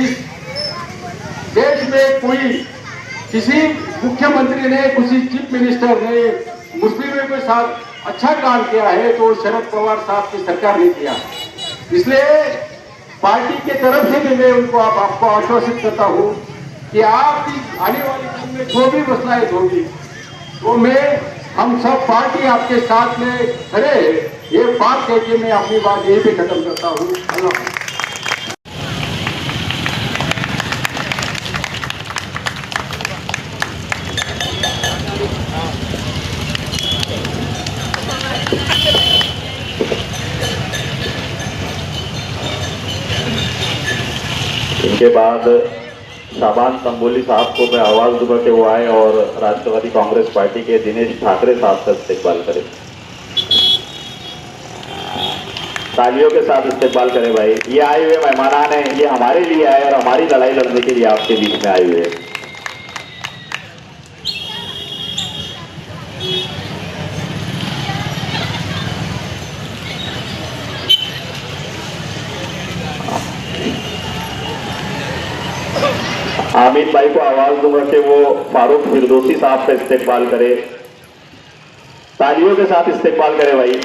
[SPEAKER 5] देश में कोई किसी मुख्यमंत्री ने, किसी चीफ मिनिस्टर ने मुस्लिमों के साथ अच्छा काम किया है तो शरद पवार साहब की सरकार ने किया। इसलिए पार्टी के तरफ से भी मैं उनको आपको आश्वासित करता हूं कि आपकी आने वाले दिन में जो भी मसलाएं होगी तो हम सब पार्टी आपके साथ में खड़े हैं। ये बात कह के मैं अपनी बात यही पे खत्म करता हूँ। अल्लाह।
[SPEAKER 6] इनके बाद शाबान तंबोली साहब को मैं आवाज दूंगा कि वो आए और राष्ट्रवादी कांग्रेस पार्टी के दिनेश ठाकरे साहब का इस्तेकबाल करें। तालियों के साथ इस्तेकबाल करें भाई। ये आए हुए मेहमान हैं, ये हमारे लिए आए और हमारी लड़ाई लड़ने के लिए आपके बीच में आए हुए हैं। आमिर भाई को आवाज दूंगा कि वो फारूक फिरदौसी साहब का इस्तेकबाल करे। तालियों के साथ इस्तेकबाल करे भाई।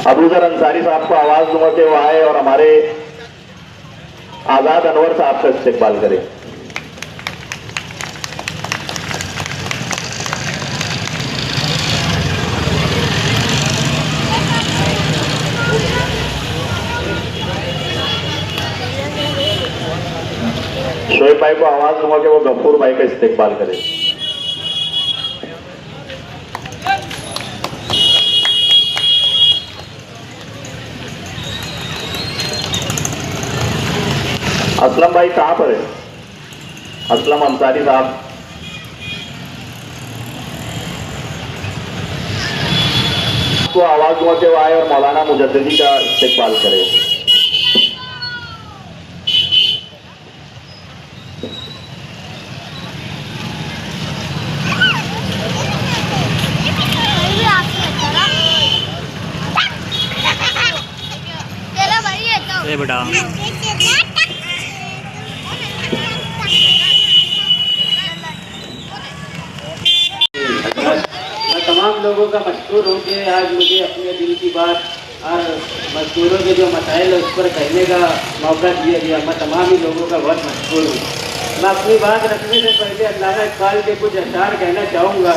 [SPEAKER 6] अबूजर अंसारी साहब को आवाज दूंगा कि वो आए और हमारे आजाद अनवर साहब का इस्तेकबाल करे। शोएब भाई को आवाज दूंगा कि वो गफूर भाई का इस्तेकबाल करे। असलम भाई कहां पर है? असलम अंसारी साहब। को आवाज दूंगा कि वो आए और मौलाना मुजद्दिदी का इस्तेकबाल करे।
[SPEAKER 7] बेटा
[SPEAKER 1] मैं तमाम लोगों का मशहूर हूँ कि आज मुझे अपने दिल की बात और मजदूरों के जो मसाइल है उस पर कहने का मौका दिया गया। मैं तमाम ही लोगों का बहुत मशहूर हूँ। मैं अपनी बात रखने से पहले अल्लामा इकबाल के कुछ अशार कहना चाहूँगा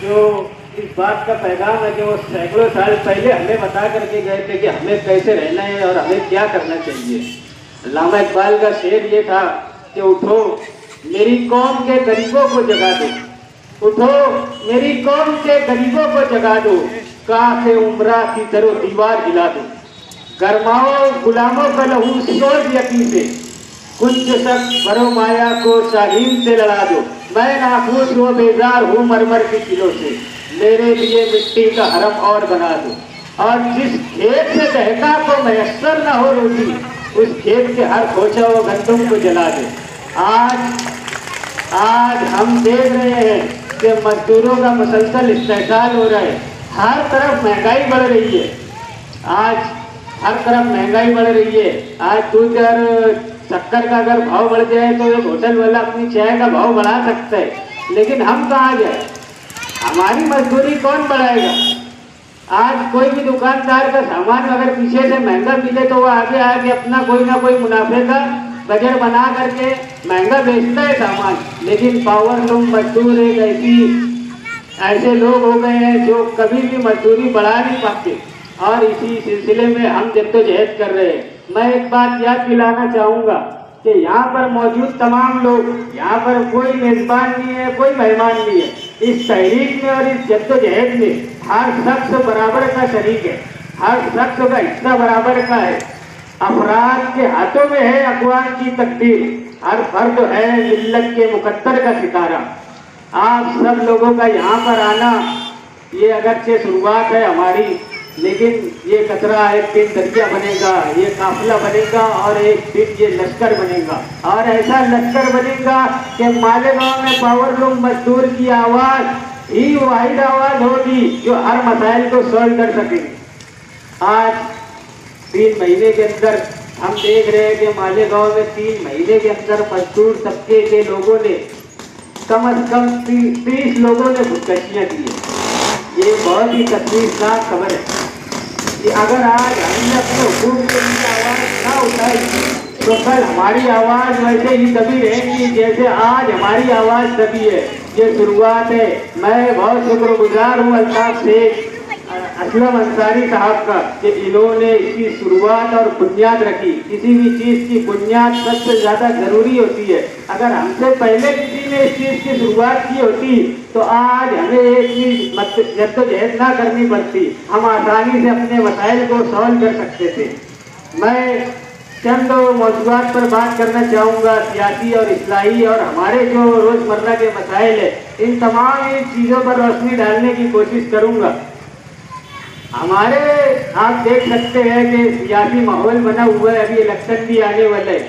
[SPEAKER 1] जो इस बात का पैगाम है कि वो सैकड़ों साल पहले हमें बता करके गए थे कि हमें कैसे रहना है और हमें क्या करना चाहिए। अल्लामा इकबाल का शेर ये था कि उठो मेरी कौम के गरीबों को जगा दो, उठो मेरी कौम के गरीबों को जगा दो, काहे उम्रा की तरह दीवार हिला दो, गरमाओ गुलामों का लहू सोच यकीन से, कुछ सब बरो माया को शाहीन से लड़ा दो, मैं नाखुश वो बेजार हूँ मरमर की किलो से, मेरे लिए मिट्टी का हरम और बना दो, और जिस खेत से दहका को मयसर न हो रोटी उस खेत के हर खोचा वो गंदुम को जला दे। आज हम देख रहे हैं कि मजदूरों का मुसलसल इस्तेहसाल हो रहा है। हर तरफ महंगाई बढ़ रही है। आज हर तरफ महंगाई बढ़ रही है। आज दूध और शक्कर का अगर भाव बढ़ जाए तो एक होटल वाला अपनी चाय का भाव बढ़ा सकता है, लेकिन हम कहाँ जाए? हमारी मजदूरी कौन बढ़ाएगा? आज कोई भी दुकानदार का सामान अगर पीछे से महंगा मिले तो वो आगे आके अपना कोई ना कोई मुनाफे का बजट बना करके महंगा बेचता है सामान, लेकिन पावर लूम मजदूर एक ऐसे लोग हो गए हैं जो कभी भी मजदूरी बढ़ा नहीं पाते, और इसी सिलसिले में हम जद्दोजहद कर रहे हैं। मैं एक बात याद दिलाना चाहूँगा कि यहाँ पर मौजूद तमाम लोग, यहाँ पर कोई मेजबान नहीं है, कोई मेहमान नहीं है। इस तहरीक में और इस जद्दोजहद में हर शख्स बराबर का शरीक है, हर शख्स का हिस्सा बराबर का है। अफराद के हाथों में है अक़वाम की तकदीर, हर फर्द है मिल्लत के मुकद्दर का सितारा। आप सब लोगों का यहाँ पर आना, ये अगरचे शुरुआत है हमारी, लेकिन ये कचरा एक दिन दरिया बनेगा, ये काफिला बनेगा, और एक दिन ये लश्कर बनेगा, और ऐसा लश्कर बनेगा कि मालेगांव में पावर लूम मजदूर की आवाज़ ही वाहिद आवाज़ होगी जो हर मसाइल को सॉल्व कर सकेगी। आज 3 महीने के अंदर हम देख रहे हैं कि मालेगांव में 3 महीने के अंदर मजदूर तबके के लोगों ने कम से कम 30 लोगों ने खुदकशियाँ की है। ये बहुत ही तकलीफनाक खबर है कि अगर आज हमने अपने हुकूमत के लिए आवाज़ ना उठाई तो कल हमारी आवाज़ वैसे ही दबी रहेगी जैसे आज हमारी आवाज़ दबी है। ये शुरुआत है। मैं बहुत शुक्रगुजार हूँ अल्ताफ शेख असलम अंसारी साहब का कि इन्होंने इसकी शुरुआत और बुनियाद रखी। किसी भी चीज़ की बुनियाद सबसे ज़्यादा ज़रूरी होती है। अगर हमसे पहले किसी ने इस चीज़ की शुरुआत की होती तो आज हमें एक जद्दोजहद ना करनी पड़ती, हम आसानी से अपने मसाइल को सॉल्व कर सकते थे। मैं चंद मौजूदात पर बात करना चाहूँगा, सियासी और इस्लाही और हमारे जो रोज़मर्रा के मसाइल है, इन तमाम चीज़ों पर रोशनी डालने की कोशिश करूँगा। हमारे आप देख सकते हैं कि सियासी माहौल बना हुआ है, अभी इलेक्शन भी आने वाला है।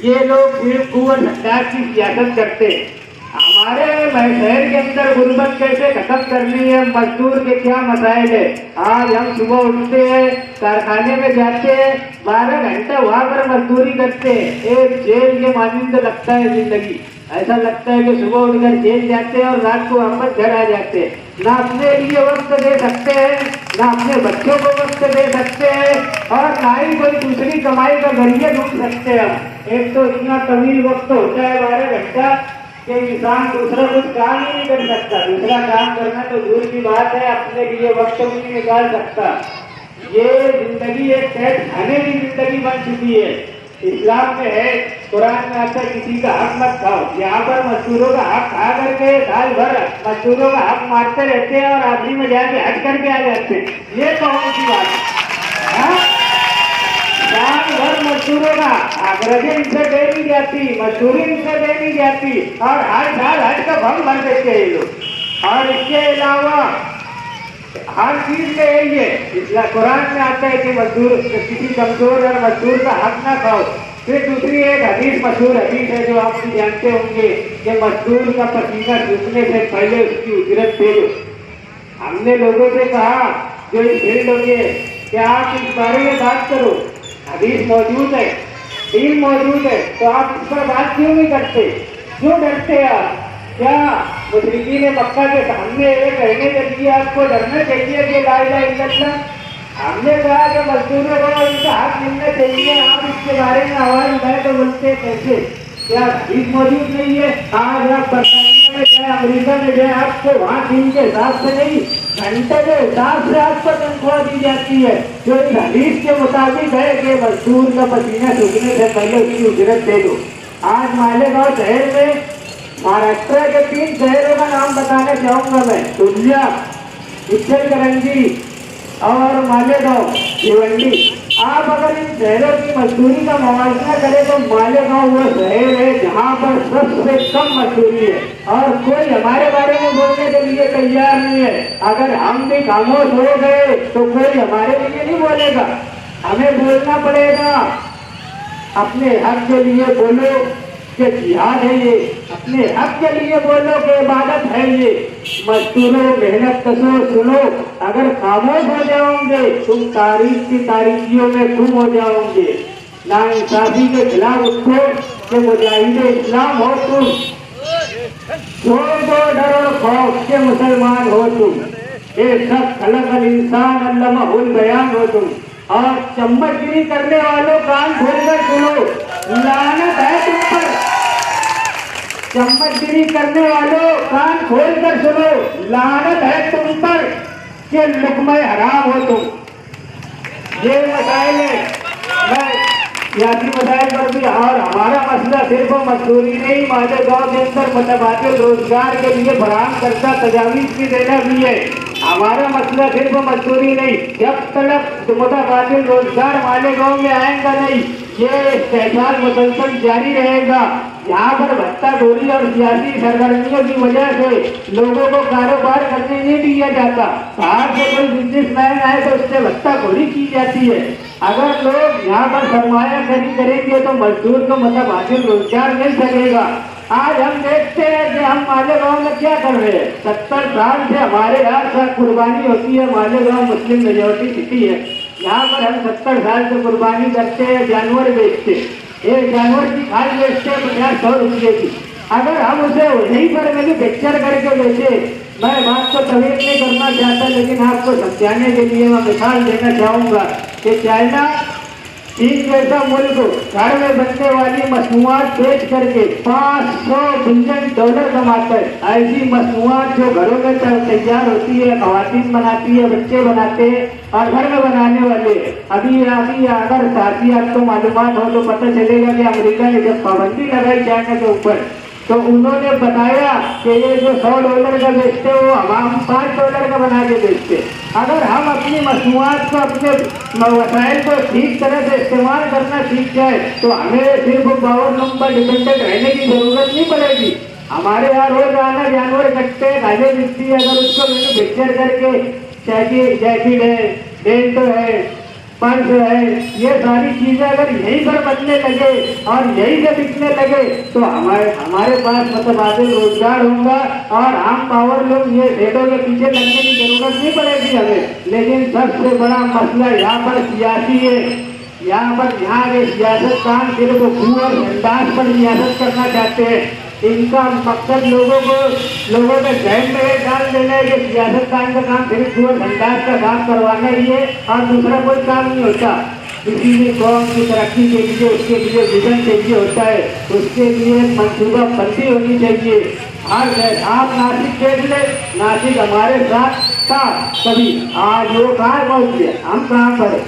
[SPEAKER 1] ये लोग सिर्फ कुंवर सरकार की सियासत करते हैं। हमारे शहर के अंदर गुर्बत कैसे खत्म करनी है, मजदूर के क्या मसाइल है। आज हम सुबह उठते हैं, कारखाने में जाते हैं, 12 घंटा वहाँ पर मजदूरी करते हैं। एक जेल के मानंद लगता है जिंदगी। ऐसा लगता है कि सुबह उठकर जेल जाते हैं और रात को वापस घर आ जाते हैं। ना अपने लिए वक्त दे सकते हैं, ना अपने बच्चों को वक्त दे सकते हैं, और ना ही कोई दूसरी कमाई का जरिए ढूंढ सकते हैं। एक तो इतना तवील वक्त होता है 12 घंटा कि इंसान दूसरा कुछ काम ही नहीं कर सकता। दूसरा काम करना तो दूर की बात है, अपने लिए वक्त भी नहीं निकाल सकता। ये जिंदगी एक कैद खाने की जिंदगी बन चुकी है। इस्लाम में है, कुरान में आता है किसी का हक मत खाओ। यहाँ पर मजदूरों का हक खा करके साल भर मजदूरों का हक मारते रहते हैं और आखिरी में जाके हट करके आ जाते हैं। ये कौन सी बात है? साल भर मजदूरों का आग्रह इनसे दे नहीं जाती, मजदूरी इनसे दे नहीं जाती, और हर साल हट का भंग भर देते हैं ये लोग। और इसके अलावा हर चीज में यही है, इसलिए कुरान में आता है कि मजदूर किसी कमजोर और मजदूर का हक ना खाओ। फिर दूसरी एक हदीस, मशहूर हदीस है जो आप भी जानते होंगे कि मजदूर का पसीना सूखने से पहले उसकी उजरत दे दो। हमने लोगों से कहा जो इस फील्ड होंगे कि आप इस बारे में बात करो, हदीस मौजूद है, दीन मौजूद है, तो आप इस पर बात क्यों नहीं करते? क्यों डरते आप? क्या मुशरिकीन मक्का के सामने ये कहने के लिए आपको डरना चाहिए कि ला इलाहा इल्लल्लाह? हमने कहा कि मजदूरों को इनका हक मिलना चाहिए, आप इसके बारे में आवाज उठाए तो बोलते कैसे? क्या हदीस मौजूद नहीं है? आज आप बरतानिया में जाए, अमेरिका में जाए, आपको वहाँ दिन के हिसाब से नहीं, घंटे के हिसाब से आपको तनख्वाह दी जाती है, जो इस हदीस के मुताबिक है कि मजदूर का पसीना सूखने से पहले उसकी उजरत दे दो। आज मालेगांव शहर में महाराष्ट्र के 3 शहरों का नाम बताना चाहूँगा मैं, दुलिया, इचलकरंजी और मालेगांव, भिवंडी। आप अगर इन शहरों की मजदूरी का मुआवजा करें तो मालेगांव वो शहर है जहाँ पर सबसे कम मजदूरी है, और कोई हमारे बारे में बोलने के लिए तैयार नहीं है। अगर हम भी खामोश हो गए तो कोई हमारे लिए नहीं बोलेगा, हमें बोलना पड़ेगा। अपने हक के लिए बोलो कि जिहाद है ये, अपने हक के लिए बोलो कि इबादत है ये। मजदूरों, मेहनत कशो सुनो, अगर खामोश हो जाओगे तुम तारीख की तारीखियों में गुम हो जाओगे। नाइंसाफी के खिलाफ उठो कि मुजाहिद इस्लाम हो तुम, छोड़ दो डर और खौफ के मुसलमान हो तुम। बेशक खलकल इंसान अल्लमहुल बयान हो तुम। और चम्मचगिरी करने वालों कान खोलकर सुनो, लानत है तुम पर, चम्मचगिरी करने वालों, कान खोल कर सुनो, लानत है तुम पर कि लुकमे हराम हो तुम। ये मसाइल है, मैं सियासी मसाइल पर भी, और हमारा मसला सिर्फ मजदूरी नहीं, मालेगांव के अंदर मुतबादिल रोजगार के लिए फराहम करता तजावीज भी देना भी है। हमारा मसला सिर्फ मजदूरी नहीं, जब तक मुतबादिल रोजगार मालेगांव में आएगा नहीं, ये इस्तेहसाल मुसलसल जारी रहेगा। यहाँ पर भत्ताखोरी और सियासी सरगर्मियों की वजह से लोगों को कारोबार करने नहीं दिया जाता। बाहर से कोई बिजनेसमैन आए तो उससे भत्ताखोरी की जाती है। अगर लोग यहाँ पर सरमायाकारी करेंगे तो मजदूर को मुतबादिल रोजगार मिल सकेगा। आज हम देखते हैं कि हम मालेगांव में क्या कर रहे हैं। 70 साल से हमारे यहाँ कुर्बानी होती है। मालेगांव मुस्लिम मेजोरिटी सिटी है, यहाँ पर हम 70 साल से कुर्बानी करते हैं, जानवर बेचते, एक जानवर की खाल बेचते हैं 50-100 रुपये की। अगर हम उसे वहीं पर मैन्युफैक्चर करके बेचे, मैं बात को तवील नहीं करना चाहता, लेकिन आपको समझाने के लिए मैं मिसाल देना चाहूँगा कि चाइना चीन जैसा मुल्क घर में बनने वाली मसनूआत बेच करके $500 बिलियन कमाता है। ऐसी मसनूआत जो घरों में तैयार होती है, खवातीन बनाती है, बच्चे बनाते हैं और घर में बनाने वाले। अभी अगर साथी आपको मालूमात हो तो पता चलेगा कि अमेरिका ने जब पाबंदी लगाई चाइना के ऊपर, तो उन्होंने बताया कि ये जो $100 का बेचते हैं वो हम $5 का बना के बेचते। अगर हम अपनी मसनूआत को, अपने वसाइल को ठीक तरह से इस्तेमाल करना सीख जाए तो हमें सिर्फ पावर लूम पर डिपेंडेंट रहने की जरूरत नहीं पड़ेगी। हमारे यहाँ रोजाना जानवर कटते खाने मिलती है, अगर उसको मैन्युफैक्चर करके जैकेट है, बेल्ट है, पर्स है, ये सारी चीजें अगर यहीं पर बनने लगे और यहीं से बिकने लगे तो हमारे पास मुतबादिल रोजगार होगा और हम पावर लोग ये शेडों के पीछे लगने की जरूरत नहीं पड़ेगी हमें। लेकिन सबसे बड़ा मसला यहाँ पर सियासी है। यहाँ के सियासतदान सिर्फ भू और संदास पर सियासत करना चाहते हैं। इनका मकसद लोगों के जहन में डाल देना है कि सियासतदान का काम सिर्फ भू और संदास का काम करवाना ही है और दूसरा कोई काम नहीं होता। किसी भी कौम की तरक्की के लिए उसके लिए विजन चाहिए होता है, उसके लिए मनसूबा बंदी होनी चाहिए। आप नासिक देख ले, नासिक हमारे साथ था कभी, आज वो कहाँ पहुँच गया, हम कहाँ पर।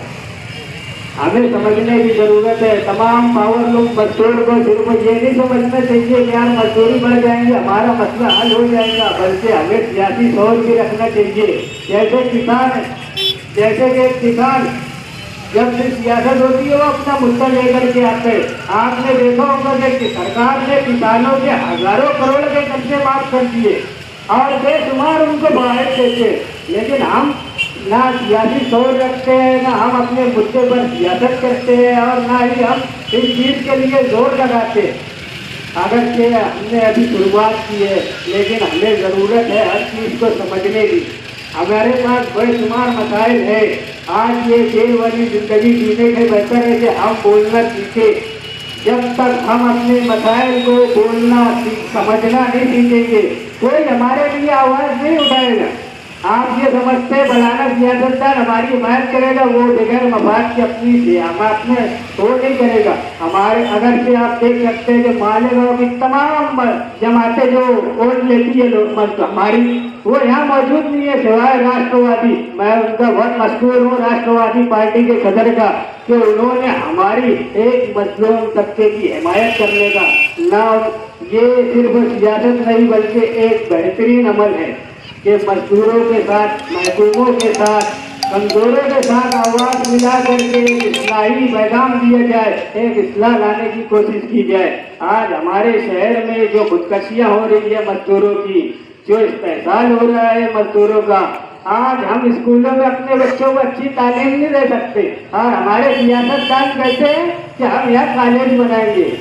[SPEAKER 1] हमें समझने की जरूरत है। तमाम पावर लोग मजदूर को सिर्फ ये नहीं समझना चाहिए कि यार मजदूरी बढ़ जाएंगे हमारा मसला हल हो जाएगा, बल्कि हमें सियासी सोच भी रखना चाहिए। जैसे कि किसान जब भी सियासत होती है वो अपना मुद्दा लेकर के आते हैं। आपने देखा होगा कि सरकार ने किसानों के हजारों करोड़ के कर्जे माफ कर दिए और बेशुमार उनको बढ़ाए देते, लेकिन हम ना सियासी सोच रखते हैं, ना हम अपने मुद्दे पर सियासत करते हैं और ना ही हम इस चीज के लिए जोर लगाते। अगर के हमने अभी शुरुआत की है, लेकिन हमें जरूरत है हर चीज को समझने की। हमारे पास बेशुमार मसाइल है। आज ये जेल वाली जिंदगी जीने के बेहतर है कि हम बोलना सीखे। जब तक हम अपने मसाइल को बोलना समझना नहीं सीखेंगे, कोई हमारे लिए आवाज नहीं उठाएगा। आप ये समझते हैं फलाना सियासतदान हमारी हिमायत करेगा, वो बगैर मफाद की अपनी अपने वो नहीं करेगा हमारे। अगर से आप देख सकते हैं कि मालेगांव की तमाम जमातें जो वोट लेती है लोग हमारी, वो यहाँ मौजूद नहीं है सिवाय राष्ट्रवादी। मैं उनका बहुत मशहूर हूँ राष्ट्रवादी पार्टी के सदर का, कि उन्होंने हमारी एक मजलूम तबके की हिमायत करने का ना, ये सिर्फ सियासत नहीं बल्कि एक बेहतरीन अमल है कि मजदूरों के साथ, महकूमों के साथ, कमजोरों के साथ आवाज मिला करके एक इस्लाही पैगाम दिया जाए, एक इस्लाह लाने की कोशिश की जाए। आज हमारे शहर में जो खुदकशियां हो रही है मजदूरों की, जो इस्तेहसाल हो रहा है मजदूरों का, आज हम स्कूलों में अपने बच्चों को अच्छी तालीम नहीं दे सकते और हमारे सियासतदान कहते हैं कि हम यहाँ कॉलेज बनाएंगे।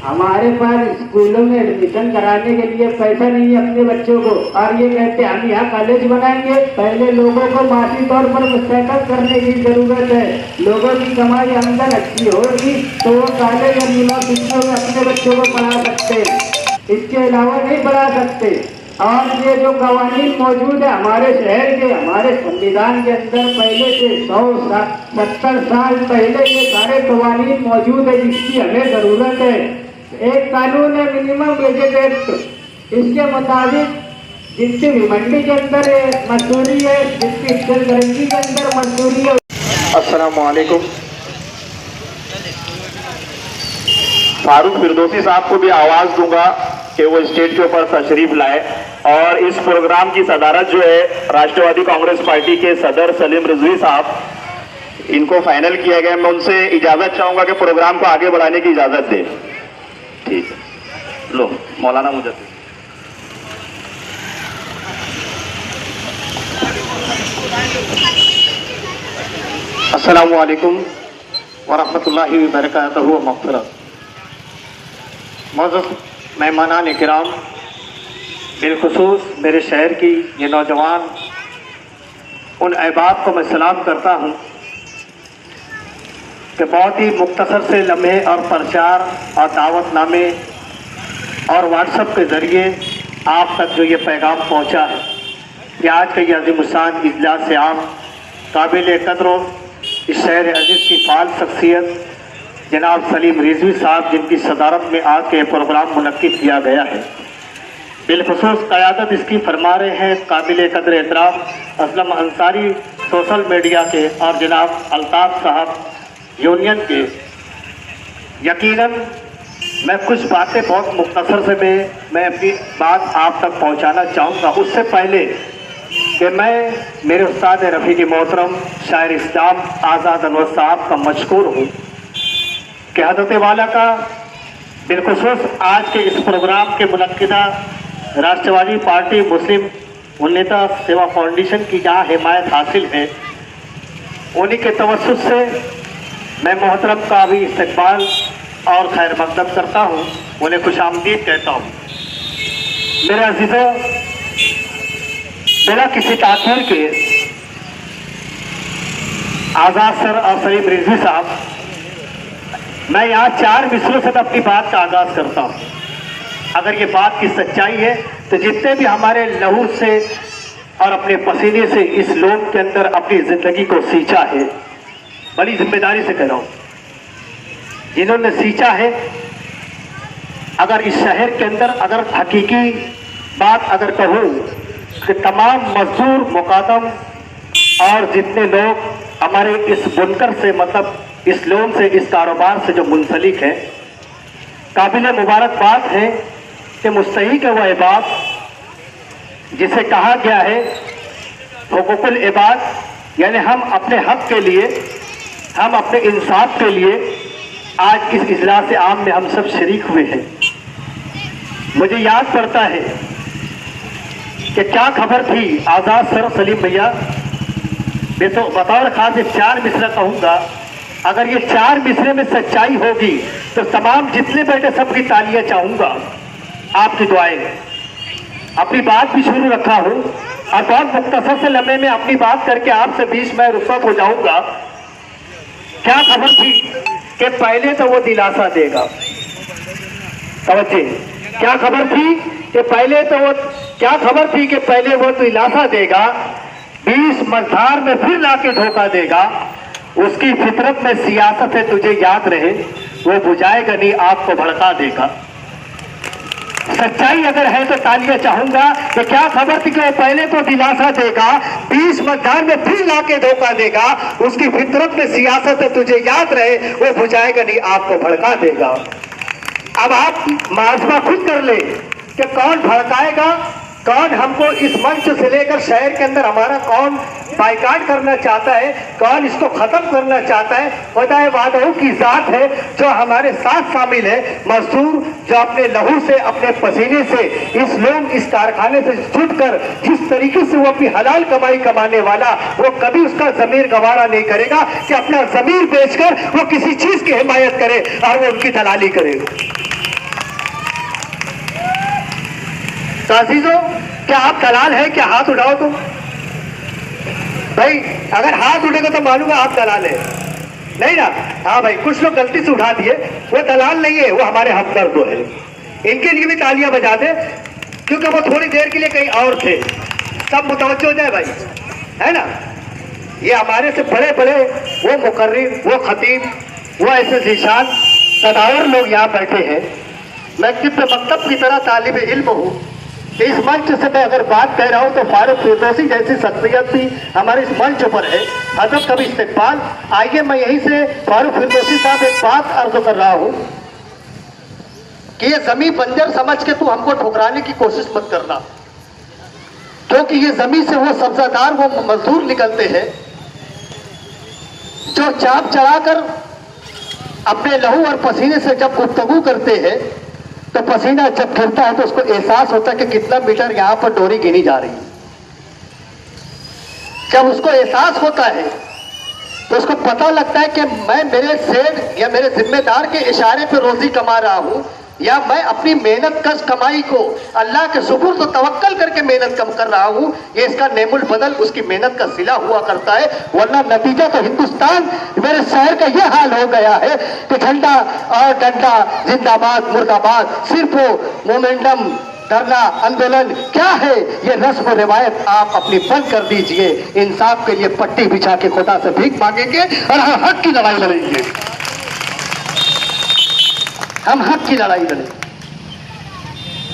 [SPEAKER 1] हमारे पास स्कूलों में एडमिशन कराने के लिए पैसा नहीं है अपने बच्चों को, और ये कहते हैं हम यहाँ कॉलेज बनाएंगे। पहले लोगों को मासी तौर पर मुस्तैद करने की जरूरत है। लोगों की कमाई आमदन अच्छी होगी तो वो कॉलेज और यूनिवर्सिटियों में अपने बच्चों को पढ़ा सकते हैं, इसके अलावा नहीं पढ़ा सकते। और ये जो कवानीन मौजूद है हमारे शहर के, हमारे संविधान के अंदर पहले से 170 साल पहले ये सारे कवानीन मौजूद है, जिसकी हमें जरूरत है एक कानून है मिनिमम वेजेज एक्ट, इसके मुताबिक जिसकी भिवंडी के अंदर मजदूरी है, जिसकी इफ्तरगंजी के अंदर मजदूरी है।
[SPEAKER 6] अस्सलाम वालेकुम। फारूक फिरदौसी साहब को भी आवाज दूंगा कि वो स्टेज के ऊपर तशरीफ लाए और इस प्रोग्राम की सदारत जो है राष्ट्रवादी कांग्रेस पार्टी के सदर सलीम रिजवी साहब, इनको फाइनल किया गया। मैं उनसे इजाजत चाहूंगा कि प्रोग्राम को आगे बढ़ाने की इजाजत दे। ठीक है, लो मौलाना मुजद्दिद।
[SPEAKER 1] अस्सलामु अलैकुम व रहमतुल्लाहि व बरकातहू व मग़फ़िरत। मौजूद मेहमानान इकराम, बिलखुसूस मेरे शहर की ये नौजवान, उन अहबाब को मैं सलाम करता हूँ कि बहुत ही मुख्तसर से लम्हे और प्रचार और दावतनामे और व्हाट्सएप के ज़रिए आप तक जो ये पैगाम पहुँचा है कि आज का ये अज़ीमुस्शान इजलास से आम काबिल कदर इस शहर अजीज़ की फाल शख्सियत जनाब सलीम रिजवी साहब, जिनकी सदारत में आज के प्रोग्राम मुनक्किद किया गया है, बिलखुसूस क़यादत इसकी फरमा रहे हैं काबिल कदर एहतराम असलम अंसारी सोशल मीडिया के और जनाब अल्ताफ़ साहब यूनियन के। यकीनन मैं कुछ बातें बहुत मुख्तसर से मैं अपनी बात आप तक पहुंचाना चाहूँगा। उससे पहले कि मैं मेरे उस्ताद रफ़ीक़ मोहतरम शायर इस्लाम आज़ाद अनवर साहब का मशकूर हूँ कि हज़रत वाला का बिलखुसूस आज के इस प्रोग्राम के मुनक्किदा राष्ट्रवादी पार्टी मुस्लिम उन्नता सेवा फाउंडेशन की जहाँ हिमायत हासिल है, उन्हीं के तवस्सुत से मैं मोहतरम का भी इस्तकबाल और खैर मकदम करता हूँ, उन्हें खुश आमदीद कहता हूँ। मेरे अज़ीज़ों, बिना किसी ताख़ीर के आज़ाद सर और सलीम रिजवी साहब, मैं यहाँ 4 मिसरों से अपनी बात का आगाज़ करता हूँ। अगर ये बात की सच्चाई है तो जितने भी हमारे लहू से और अपने पसीने से इस लोग के अंदर अपनी ज़िंदगी को सींचा है, बड़ी जिम्मेदारी से कह रहा हूँ, जिन्होंने सींचा है, अगर इस शहर के अंदर अगर हकीकी बात अगर कहूँ कि तमाम मजदूर मुकादम और जितने लोग हमारे इस बुनकर से मतलब इस लोन से इस कारोबार से जो मुंसलिक है, काबिल मुबारकबाद है कि मुस्तहिक है वह इबाद जिसे कहा गया है हुकूकुल इबाद, यानी हम अपने हक के लिए, हम अपने इंसाफ के लिए आज इस इजलास आम में हम सब शरीक हुए हैं। मुझे याद पड़ता है कि क्या खबर थी आज़ाद सर सलीम भैया, मैं तो बतौर खास 4 मिसरा कहूँगा। अगर ये 4 मिसरे में सच्चाई होगी तो तमाम जितने बैठे सबकी तालियां चाहूँगा, आपकी दुआएं। अपनी बात भी शुरू रखा हूँ और बहुत मुख्तसर से लम्हे में अपनी बात करके आपसे बीच में रुखसत हो जाऊँगा। क्या खबर थी कि पहले तो वो दिलासा देगा, समझे? क्या खबर थी कि पहले तो वो, क्या खबर थी कि पहले वो दिलासा देगा, 20 मझधार में फिर लाके धोखा देगा, उसकी फितरत में सियासत है तुझे याद रहे, वो बुझाएगा नहीं आपको भड़का देगा। सच्चाई अगर है तो तालियां चाहूंगा कि क्या खबर थी कि वो पहले तो दिलासा देगा, 20 मझधार में फिर लाके धोखा देगा, उसकी फितरत में सियासत है तुझे याद रहे, वो बुझाएगा नहीं आपको भड़का देगा। अब आप मुआज़मा खुद कर ले कि कौन भड़काएगा, कौन हमको इस मंच से लेकर शहर के अंदर हमारा कौन बाइकाट करना चाहता है, कौन इसको खत्म करना चाहता है। खुदाए वादों की जात है जो हमारे साथ शामिल है, मजदूर जो अपने लहू से अपने पसीने से इस लोग इस कारखाने से जुटकर जिस तरीके से वो अपनी हलाल कमाई कमाने वाला, वो कभी उसका जमीर गवारा नहीं करेगा कि अपना जमीर बेचकर वो किसी चीज की हिमायत करे और वो उनकी दलाली करे। अजीजों, क्या आप दलाल है? क्या हाथ उठाओ तुम भाई, अगर हाथ उठेगा तो मालूंगा आप दलाल है, नहीं ना? हाँ भाई, कुछ लोग गलती से उठा दिए, वो दलाल नहीं है, वो हमारे हमदर्द है। इनके लिए भी तालियां बजा दे क्योंकि वो थोड़ी देर के लिए कहीं और थे। सब मुतवज्जो हो जाए भाई, है ना? ये हमारे से बड़े बड़े वो मुकर्रिर, वो खतीब, वो ऐसे जीशान सदावर लोग यहाँ बैठे हैं मैं तिब्ब मकतब की तरह तालिब इल्म हूँ। इस मंच से मैं अगर बात कह रहा हूँ तो फारूक फिरदौसी जैसी शख्सियत भी हमारे इस मंच पर है। हजरत कभी इस्तेकबाल। आइए मैं यहीं से फारूक फिरदौसी साहब एक बात अर्ज कर रहा हूँ कि ये जमीन बंजर समझ के तू हमको ठुकराने की कोशिश मत करना, क्योंकि ये जमीन से वो सब्जादार वो मजदूर निकलते हैं जो चाप चढ़ाकर अपने लहू और पसीने से जब गुफ्तगू करते हैं तो पसीना जब गिरता है तो उसको एहसास होता है कि कितना मीटर यहां पर डोरी गिनी जा रही है। जब उसको एहसास होता है तो उसको पता लगता है कि मैं मेरे सेठ या मेरे जिम्मेदार के इशारे पर रोजी कमा रहा हूं, या मैं अपनी मेहनत कश कमाई को अल्लाह के सुपुर्द तो तवक्कल करके मेहनत कम कर रहा हूं। ये इसका नेमुल बदल उसकी मेहनत का सिला हुआ करता है। वरना नतीजा तो हिंदुस्तान मेरे शहर का यह हाल हो गया है कि झंडा और डंडा जिंदाबाद मुर्दाबाद, सिर्फ मोमेंटम धरना आंदोलन क्या है, ये रस्म रिवायत आप अपनी बंद कर दीजिए। इंसाफ के लिए पट्टी बिछा के खुदा से भीख मांगेंगे और हम हक की लड़ाई लड़ेंगे। हम हक की लड़ाई लड़ेंगे।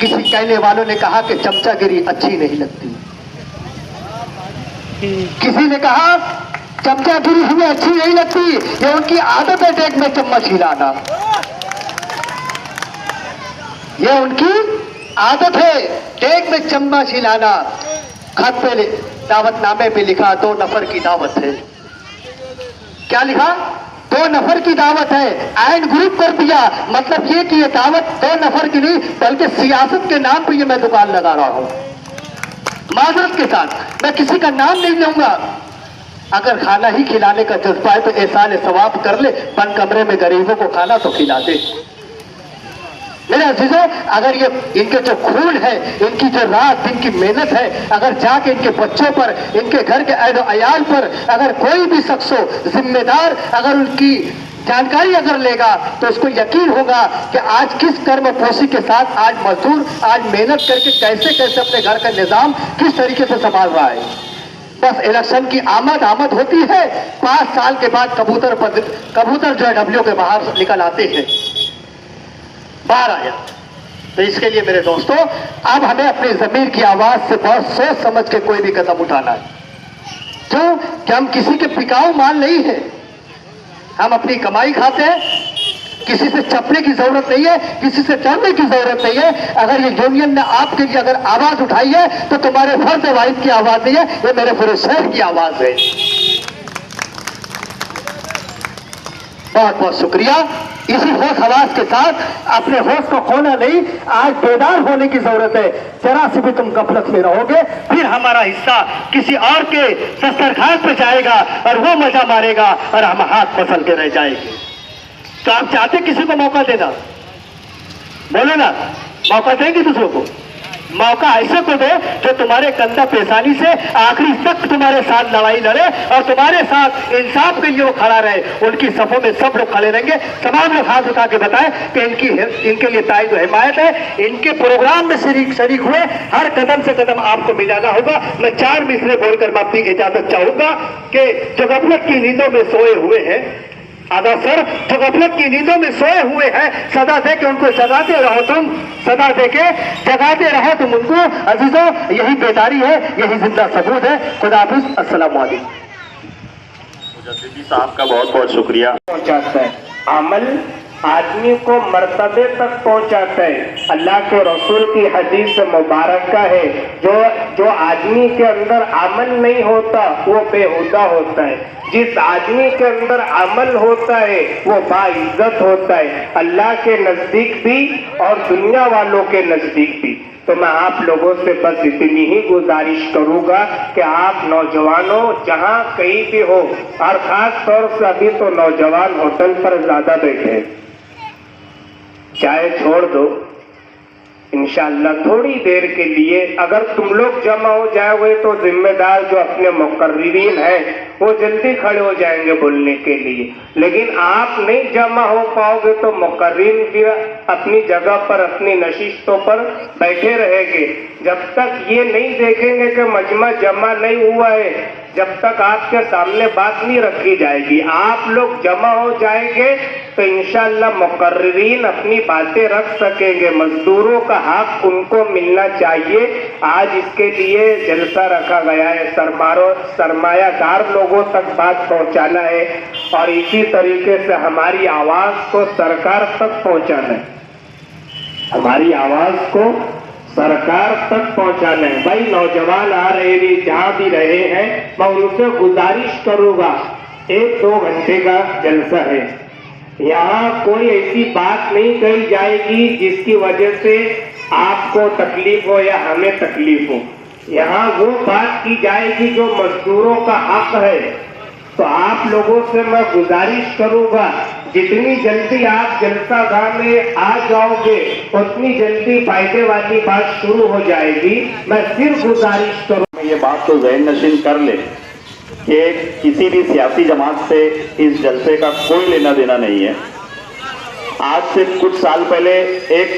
[SPEAKER 1] किसी कहने वालों ने कहा कि चमचागिरी अच्छी नहीं लगती, किसी ने कहा चमचागिरी हमें अच्छी नहीं लगती, ये उनकी आदत है डेग में चम्मच हिलाना, ये उनकी आदत है डेग में चम्मच हिलाना। खत पे दावतनामे पे लिखा 2 नफर की दावत है। क्या लिखा? 2 नफर की दावत है। एंड ग्रुप कर दिया, मतलब ये कि ये दावत 2 नफर की नहीं बल्कि सियासत के नाम पे ये मैं दुकान लगा रहा हूं। माजरत के साथ मैं किसी का नाम नहीं लूंगा। अगर खाना ही खिलाने का जज्बा है तो एहसान सवाब कर ले, बंद कमरे में गरीबों को खाना तो खिला दे। मेरे अजीजों, अगर ये इनके जो खून है, इनकी जो रात दिन की मेहनत है, अगर जाके इनके बच्चों पर, इनके घर के ऐद अयाल पर अगर कोई भी शख्स हो जिम्मेदार अगर उनकी जानकारी अगर लेगा तो उसको यकीन होगा कि आज किस कर्म पोशी के साथ आज मजदूर आज मेहनत करके कैसे कैसे अपने घर का निजाम किस तरीके से संभाल रहा है। बस इलेक्शन की आमद होती है, 5 साल के बाद कबूतर जो है डब्ल्यू के बाहर निकल आते हैं, बाहर आया। तो इसके लिए मेरे दोस्तों, अब हमें अपनी जमीर की आवाज से बहुत सोच समझ के कोई भी कदम उठाना है। क्यों कि हम किसी के बिकाऊ माल नहीं है, हम अपनी कमाई खाते हैं। किसी से छपने की जरूरत नहीं है, किसी से चढ़ने की जरूरत नहीं है। अगर ये यूनियन ने आपके लिए अगर आवाज उठाई है तो तुम्हारे फर्ज वाहिद की आवाज नहीं है, ये मेरे पूरे शहर की आवाज है। बहुत बहुत शुक्रिया। इसी होश हवास के साथ अपने होश को खोना नहीं, आज बेदार होने की जरूरत है। जरा से भी तुम गफलत में रहोगे फिर हमारा हिस्सा किसी और के दस्तरखान पे जाएगा और वो मजा मारेगा और हम हाथ मसल के रह जाएंगे। तो आप चाहते किसी को मौका देना? बोले ना, मौका देंगे दूसरों को। मौका ऐसे को दे जो तुम्हारे कंधा पेशानी से आखिरी तक तुम्हारे साथ लड़ाई लड़े और तुम्हारे साथ इंसाफ के लिए वो खड़ा रहे। उनकी सफों में सब लोग खड़े रहेंगे। तमाम लोग हाथ उठा के बताएं कि इनके लिए ताईद और हिमायत है। इनके प्रोग्राम में शरीक हुए हर कदम से कदम आपको मिलाना होगा। मैं 4 मिसरे बोलकर मैं अपनी इजाजत चाहूंगा कि जो गफलत की नींदों में सोए हुए हैं, आदा सर, जो गफलत की नींदों में सोए हुए हैं, सदा दे के उनको जगाते रहो, तुम सदा दे के जगाते रहो तुम उनको। अजीजों, यही बेदारी है, यही जिंदा सबूत है। खुदा हाफिज, अस्सलाम वालेकुम।
[SPEAKER 6] मुजद्दिदी साहब का बहुत बहुत शुक्रिया।
[SPEAKER 7] पहुंचाता है, अमल आदमी को मर्तबे तक पहुंचाता है। अल्लाह के रसूल की हदीस मुबारक का है, जो आदमी के अंदर अमल नहीं होता वो बेहुदा होता है। जिस आदमी के अंदर अमल होता है वो बाइज्जत होता है, अल्लाह के नजदीक भी और दुनिया वालों के नजदीक भी। तो मैं आप लोगों से बस इतनी ही गुजारिश करूंगा कि आप नौजवानों जहां कहीं भी हो, और खास तौर से अभी तो नौजवान होटल पर ज्यादा बैठे हैं, चाय छोड़ दो। इंशाअल्लाह थोड़ी देर के लिए अगर तुम लोग जमा हो जाओगे तो जिम्मेदार जो अपने मुकर्रिरीन हैं वो जल्दी खड़े हो जाएंगे बोलने के लिए। लेकिन आप नहीं जमा हो पाओगे तो मुकर्रिर भी अपनी जगह पर, अपनी नशिस्तों पर बैठे रहेंगे। जब तक ये नहीं देखेंगे कि मजमा जमा नहीं हुआ है, जब तक आपके सामने बात नहीं रखी जाएगी। आप लोग जमा हो जाएंगे तो इंशाअल्लाह मुकर्रिरीन अपनी बातें रख सकेंगे। मजदूरों का हक उनको मिलना चाहिए। आज इसके लिए जलसा रखा गया है, सरमायादार लोगों तक बात पहुंचाना है और इसी तरीके से हमारी आवाज को सरकार तक पहुंचाना है, हमारी आवाज को सरकार तक पहुंचाना है। भाई नौजवान आ रहे भी, जहां भी रहे हैं, मैं उनसे गुजारिश करूंगा, 1-2 घंटे का जलसा है, यहाँ कोई ऐसी बात नहीं कही जाएगी जिसकी वजह से आपको तकलीफ हो या हमें तकलीफ हो। यहाँ वो बात की जाएगी जो मजदूरों का हक है। तो आप लोगों से मैं गुजारिश करूंगा, जितनी जल्दी आप जलसागाह में आ जाओगे उतनी जल्दी फायदे वाली बात शुरू हो जाएगी। मैं फिर गुजारिश करूँ,
[SPEAKER 6] ये बात तो ज़हन नशीन कर ले कि किसी भी सियासी जमात से इस जलसे का कोई लेना देना नहीं है। आज से कुछ साल पहले एक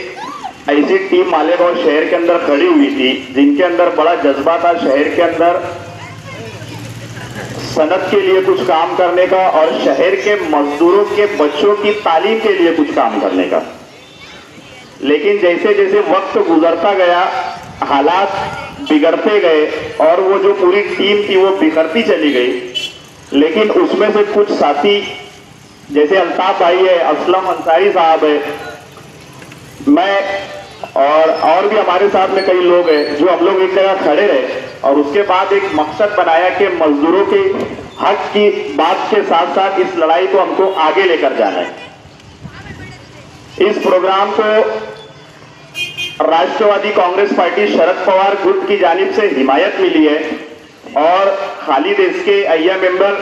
[SPEAKER 6] ऐसी टीम मालेगांव शहर के अंदर खड़ी हुई थी जिनके अंदर बड़ा जज्बा था शहर के अंदर सनत के लिए कुछ काम करने का और शहर के मजदूरों के बच्चों की तालीम के लिए कुछ काम करने का। लेकिन जैसे जैसे वक्त गुजरता गया, हालात बिगड़ते गए और वो जो पूरी टीम थी वो बिखरती चली गई। लेकिन उसमें से कुछ साथी जैसे अल्ताफ भाई है, असलम अंसारी साहब है, मैं और भी हमारे साथ में कई लोग हैं जो हम लोग एक जगह खड़े रहे और उसके बाद एक मकसद बनाया कि मजदूरों के हक की बात के साथ साथ इस लड़ाई को हमको आगे लेकर जाना है। इस प्रोग्राम को राष्ट्रवादी कांग्रेस पार्टी शरद पवार गुट की जानिब से हिमायत मिली है और खालिद इसके अय्या मेंबर,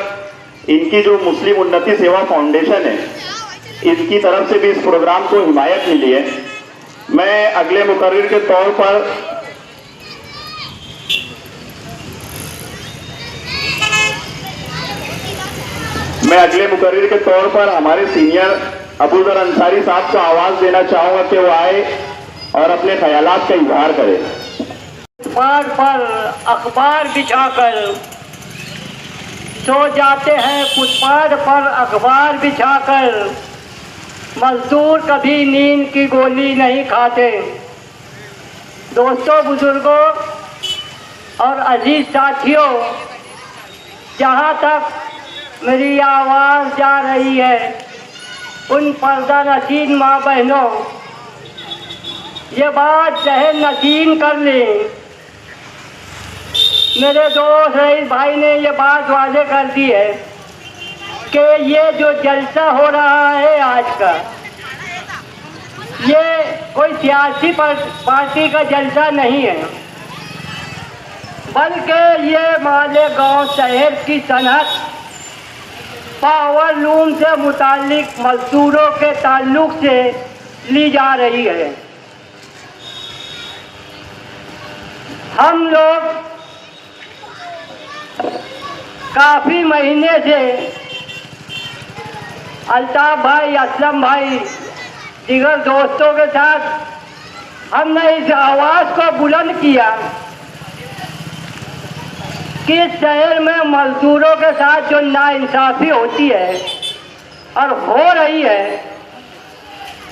[SPEAKER 6] इनकी जो मुस्लिम उन्नति सेवा फाउंडेशन है, इनकी तरफ से भी इस प्रोग्राम को हिमायत मिली है। मैं अगले मुकर्रिर के तौर पर हमारे सीनियर अबूजर अंसारी साहब को आवाज देना चाहूंगा कि वो आए और अपने ख्यालात का इजहार करें।
[SPEAKER 1] फुटपाथ पर अखबार बिछाकर सो जाते हैं, फुटपाथ पर अखबार बिछाकर मजदूर कभी नींद की गोली नहीं खाते। दोस्तों, बुजुर्गों और अजीज साथियों, जहाँ तक मेरी आवाज़ जा रही है उन पर्दा नशीन माँ बहनों, ये बात जहन नशीन कर लें। मेरे दोस्त रईस भाई ने ये बात वाज़े कर दी है कि ये जो जलसा हो रहा है आज का, ये कोई सियासी पार्टी का जलसा नहीं है, बल्कि ये मालेगांव शहर की सनत पावर लूम से मुतालिक मजदूरों के ताल्लुक से ली जा रही है। हम लोग काफ़ी महीने से अल्ताफ भाई, असलम भाई, दीगर दोस्तों के साथ हमने इस आवाज़ को बुलंद किया कि शहर में मजदूरों के साथ जो नाइंसाफ़ी होती है और हो रही है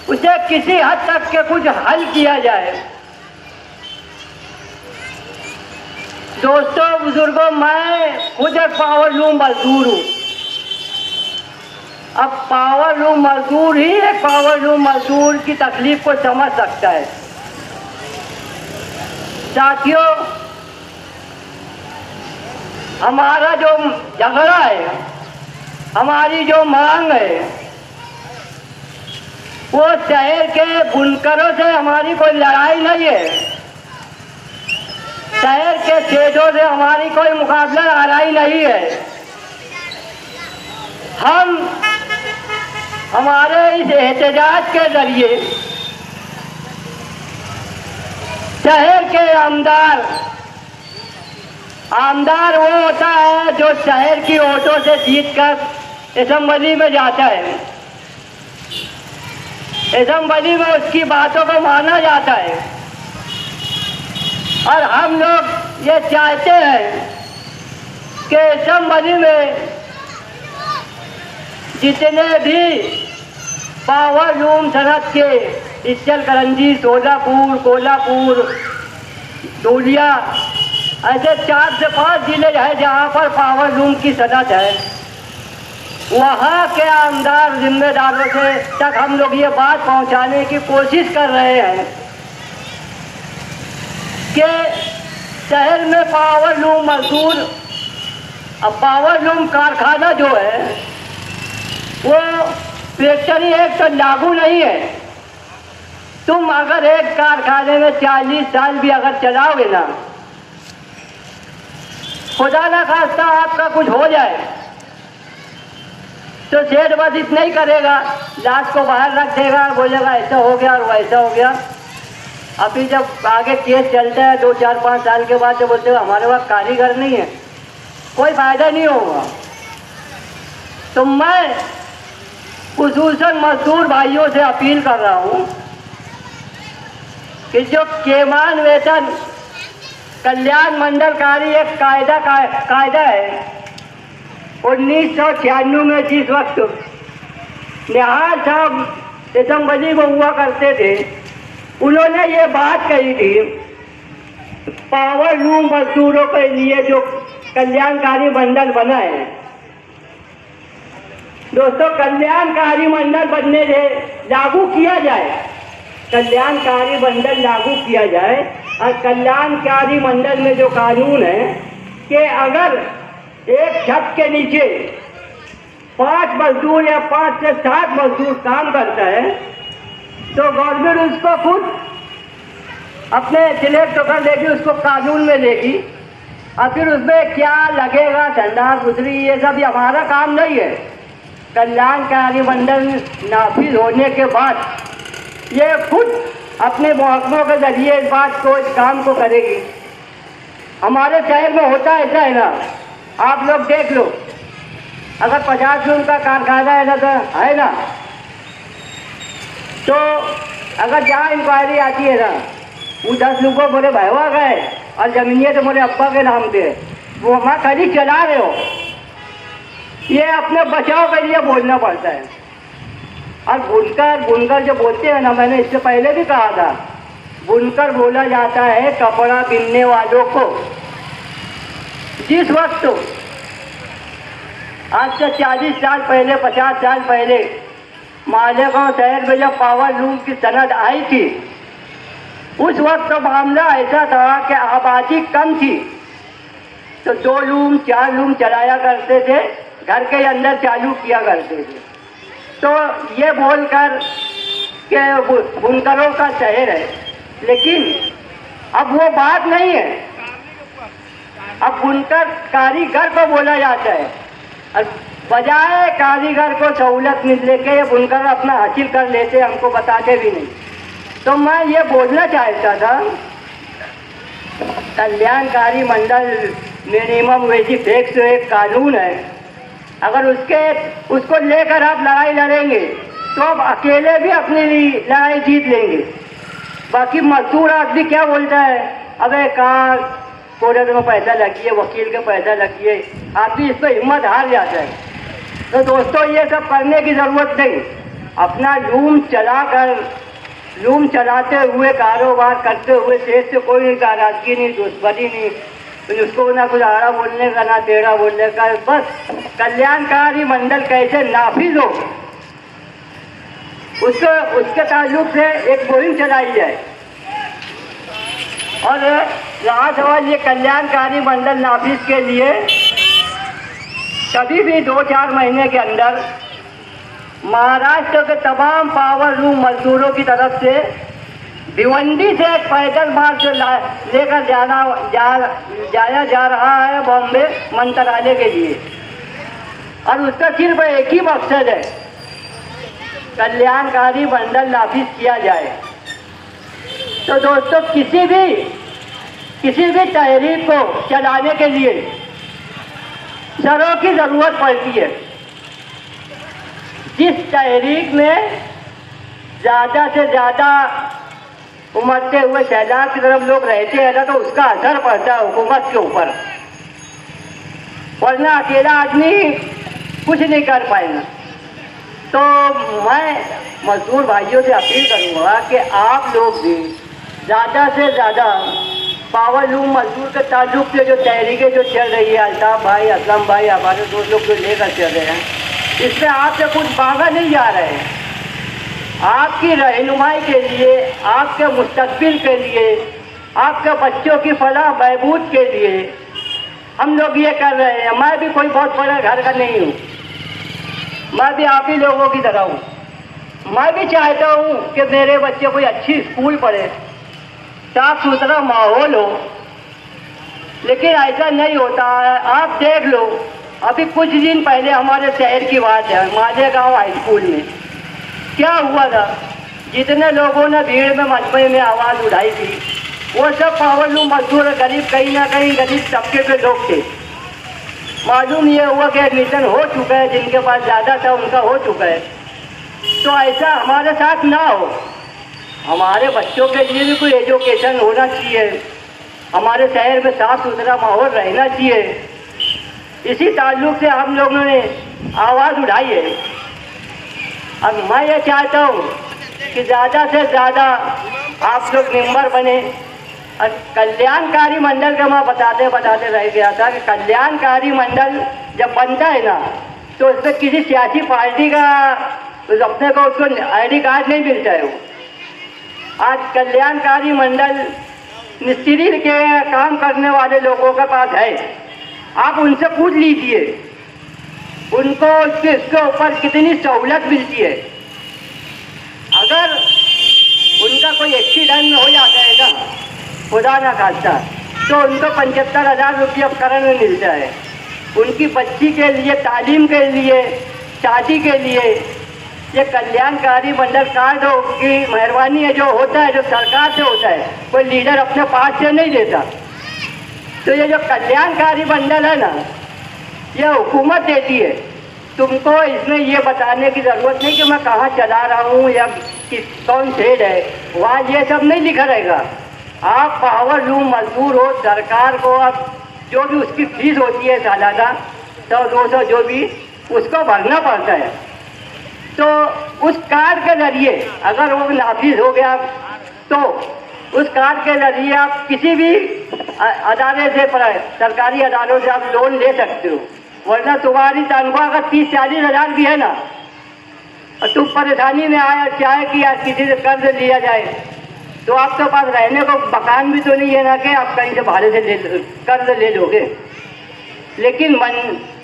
[SPEAKER 1] उसे किसी हद तक के कुछ हल किया जाए। दोस्तों, बुजुर्गों, मैं खुद एक पावर लूम मजदूर हूँ। अब पावर लूम मजदूर ही एक पावर लूम मजदूर की तकलीफ को समझ सकता है। साथियों, हमारा जो झगड़ा है, हमारी जो मांग है, वो शहर के बुनकरों से हमारी कोई लड़ाई नहीं है, शहर के सेठों से हमारी कोई मुकाबला लड़ाई नहीं है। हम हमारे इस एहतजाज के जरिए शहर के आमदार आमदार वो होता है जो शहर की वोटों से जीतकर असेंबली में जाता है, असेंबली में उसकी बातों को माना जाता है। और हम लोग ये चाहते हैं कि असेंबली में जितने भी पावर लूम सनत के इचलकरंजी, सोलापुर, कोल्हापुर, धुलिया, ऐसे 4 से 5 जिले हैं जहाँ पर पावर लूम की सनत है, वहाँ के आमदार जिम्मेदारों से तक हम लोग ये बात पहुँचाने की कोशिश कर रहे हैं कि शहर में पावर लूम मजदूर, अब पावर लूम कारखाना जो है वो फैक्ट्री एक तो लागू नहीं है। तुम अगर एक कारखाने में 40 साल भी अगर चलाओगे ना, खुदा ना खास्ता आपका कुछ हो जाए तो सेठ बस इतना ही करेगा, लाश को बाहर रख देगा, बोलेगा ऐसा हो गया और वैसा हो गया। अभी जब आगे केस चलता है 2, 4, 5 साल के बाद जब बोलते हो हमारे पास कारीगर नहीं है, कोई फायदा नहीं होगा। तो मैं खुसूसन मजदूर भाइयों से अपील कर रहा हूँ कि जो केमान वेतन कल्याण मंडलकारी एक कायदा है 1996 में, जिस वक्त निहाल साहब असेंबली में हुआ करते थे, उन्होंने ये बात कही थी पावर लूम मजदूरों के लिए जो कल्याणकारी मंडल बना है। दोस्तों, कल्याणकारी मंडल बनने से लागू किया जाए, कल्याणकारी मंडल लागू किया जाए और कल्याणकारी मंडल में जो कानून है कि अगर एक छत के नीचे 5 मजदूर या 5 से 7 मजदूर काम करता है तो गवर्नमेंट उसको खुद अपने सिलेक्ट कर लेगी, उसको कानून में लेगी और फिर उसमें क्या लगेगा, संडास गुजरी, ये सब हमारा काम नहीं है। कल्याणकारी मंडल नाफिज होने के बाद ये खुद अपने महकमों के जरिए इस बात को, इस काम को करेगी। हमारे शहर में होता ऐसा है ना, आप लोग देख लो, अगर 50 लूम का कारखाना है ना, तो है ना, तो अगर जहाँ इंक्वायरी आती है ना, वो 10 लोग बोले भैया गए और जमीनिए तो मेरे अब्बा के नाम पे, वो वहाँ खरीद चला रहे हो, ये अपने बचाव के लिए बोलना पड़ता है। और बुनकर जो बोलते हैं ना, मैंने इससे पहले भी कहा था, बुनकर बोला जाता है कपड़ा बिनने वालों को। जिस वक्त आज से 40 साल पहले, 50 साल पहले मालेगांव शहर में जब पावर लूम की सनद आई थी, उस वक्त तो मामला ऐसा था कि आबादी कम थी, तो 2 लूम 4 लूम चलाया करते थे, घर के अंदर चालू किया करते थे। तो ये बोलकर कि बुनकरों का शहर है, लेकिन अब वो बात नहीं है। अब बुनकर कारीगर को बोला जाता है और बजाय कारीगर को सहूलत मिलने के बुनकर अपना हासिल कर लेते, हमको बताते भी नहीं। तो मैं ये बोलना चाहता था, कल्याणकारी मंडल मिनिमम वेज फिक्स एक कानून है, अगर उसको लेकर आप लड़ाई लड़ेंगे तो आप अकेले भी अपनी लड़ाई जीत लेंगे। बाकी मजदूर आदमी क्या बोलता है, अबे कहाँ कोर्ट में पैसा लगिए, वकील के पैसा लगिए, आदमी इस पर हिम्मत हार जाता है। तो दोस्तों, ये सब करने की ज़रूरत नहीं। अपना लूम चलाते हुए, कारोबार करते हुए देश से कोई नाराजगी नहीं, दुश्मनी नहीं, उसको ना कुछ आड़ा बोलने का, ना टेढ़ा बोलने का। बस कल्याणकारी मंडल कैसे नाफिज हो, उसके ताल्लुक से एक मुहिम चलाई जाए। और रहा सवाल ये कल्याणकारी मंडल नाफिज के लिए, कभी भी 2-4 महीने के अंदर महाराष्ट्र के तमाम पावर लूम मजदूरों की तरफ से भिवंडी से एक पैदल मार्च लेकर जाया जा रहा है बॉम्बे मंत्रालय के लिए, और उसका सिर्फ एक ही मकसद है, कल्याणकारी मंडल नाफिज किया जाए। तो दोस्तों, किसी भी तहरीक को चलाने के लिए सरों की ज़रूरत पड़ती है। जिस तहरीक में ज़्यादा से ज़्यादा उमड़ते हुए सैलाब की तरफ लोग रहते हैं ना, तो उसका असर पड़ता है हुकूमत के ऊपर, वरना अकेला आदमी कुछ नहीं कर पाएगा। तो मैं मजदूर भाइयों से अपील करूँगा कि आप लोग भी ज़्यादा से ज़्यादा पावर लूम मजदूर के ताल्लुक से जो तहरीकें जो चल रही है, अल्ताफ भाई, असलम भाई, हमारे दोस्त लोग जो लेकर चल रहे हैं, इसमें आपसे कुछ मांगा नहीं जा रहे हैं। आपकी रहनुमाई के लिए, आपके मुस्तकबिल के लिए, आपके बच्चों की फलाह बहबूद के लिए हम लोग ये कर रहे हैं। मैं भी कोई बहुत बड़ा घर का नहीं हूँ, मैं भी आप ही लोगों की तरह हूँ। मैं भी चाहता हूँ कि मेरे बच्चे कोई अच्छी स्कूल पढ़े, साफ सुथरा माहौल हो, लेकिन ऐसा नहीं होता है। आप देख लो, अभी कुछ दिन पहले हमारे शहर की बात है, मालेगांव हाई स्कूल में क्या हुआ था। जितने लोगों ने भीड़ में मजमे में आवाज़ उठाई थी, वो सब पावर लूम मजदूर गरीब, कहीं ना कहीं गरीब तबके के लोग थे। मालूम ये हुआ कि एडमिशन हो चुका है, जिनके पास ज़्यादा था उनका हो चुका है। तो ऐसा हमारे साथ ना हो। हमारे बच्चों के लिए भी कोई एजुकेशन होना चाहिए, हमारे शहर में साफ़ सुथरा माहौल रहना चाहिए। इसी ताल्लुक से हम लोगों ने आवाज़ उठाई है। अब मैं ये चाहता हूँ कि ज़्यादा से ज़्यादा आप लोग मेंबर बने। और कल्याणकारी मंडल का मैं बताते बताते रह गया था कि कल्याणकारी मंडल जब बनता है ना, तो उस पर किसी सियासी पार्टी का अपने को उसको ID कार्ड नहीं मिलता है। वो आज कल्याणकारी मंडल मिस्त्री के काम करने वाले लोगों के पास है, आप उनसे पूछ लीजिए उनको इसके ऊपर कितनी सहूलत मिलती है। अगर उनका कोई एक्सीडेंट हो जाता है ना, खुदा ना खास्ता, तो उनको 75,000 रुपये उपकरण में मिलता है। उनकी बच्ची के लिए, तालीम के लिए, शादी के लिए ये कल्याणकारी मंडल कार्ड की मेहरबानी है। जो होता है, जो सरकार से होता है, कोई लीडर अपने पास से नहीं देता। तो ये जो कल्याणकारी मंडल है ना, यह हुकूमत देती है। तुमको इसमें ये बताने की ज़रूरत नहीं कि मैं कहाँ चला रहा हूँ या कौन शेड है, वहाँ ये सब नहीं लिखा रहेगा। आप पावर लूम मजदूर हो, सरकार को अब जो भी उसकी फीस होती है सालाना 100-200 जो भी, उसको भरना पड़ता है। तो उस कार्ड के ज़रिए अगर वो नाफिज हो गया, तो उस कार्ड के ज़रिए आप किसी भी अदारे से, सरकारी अदारों से आप लोन ले सकते हो। वरना तुम्हारी तनख्वाह अगर 30-40 हज़ार भी है ना, और तुम परेशानी में आए, चाहे कि यार किसी से कर्ज लिया जाए, तो आपके पास रहने को मकान भी तो नहीं है ना कि आप कहीं से भाड़े से कर्ज ले लोगे। लेकिन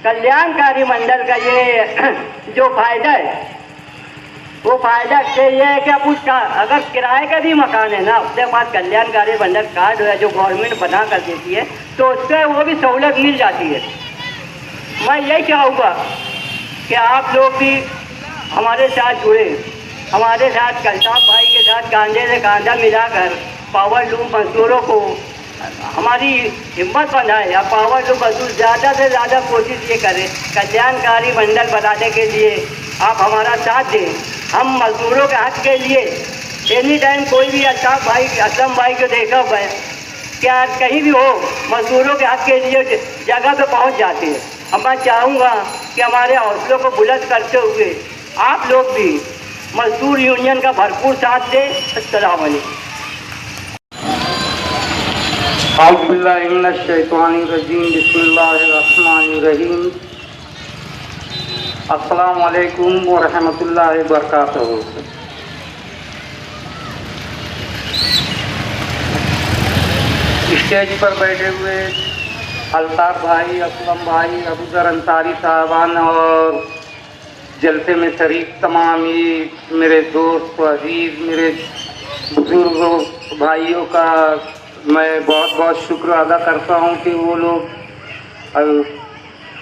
[SPEAKER 1] कल्याणकारी मंडल का ये जो फायदा है, वो फायदा से ये है कि आप उसका अगर किराए का भी मकान है ना, अपने पास कल्याणकारी मंडल कार्ड है जो गवर्नमेंट बना कर देती है, तो उससे वो भी सहूलत मिल जाती है। मैं यही चाहूँगा कि आप लोग भी हमारे साथ जुड़े, हमारे साथ अल्ताफ भाई के साथ कांधे से कांधा मिलाकर पावर लूम मजदूरों को हमारी हिम्मत बनाए, या पावर लूम मजदूर ज़्यादा से ज़्यादा कोशिश ये करें कल्याणकारी मंडल बनाने के लिए आप हमारा साथ दें। हम मजदूरों के हक के लिए एनी टाइम कोई भी अल्ताफ भाई, असलम भाई को देखा हुआ है क्या कहीं भी हो, मजदूरों के हक के लिए जगह पे पहुंच जाते हैं। अब मैं चाहूँगा कि हमारे हौसलों को बुलंद करते हुए आप लोग भी मजदूर यूनियन का भरपूर साथ दें। अस्सलाम वालेकुम।
[SPEAKER 5] बिस्मिल्लाहिर्रहमानिर्रहीम। अस्सलाम वालेकुम व रहमतुल्लाहि व बरकातहू। स्टेज पर बैठे हुए अल्ताफ भाई, असलम भाई, अबूजर अंसारी साहबान और जलसे में शरीक तमाम ये मेरे दोस्त अजीज, मेरे बुजुर्ग भाइयों का मैं बहुत बहुत शुक्र अदा करता हूँ कि वो लोग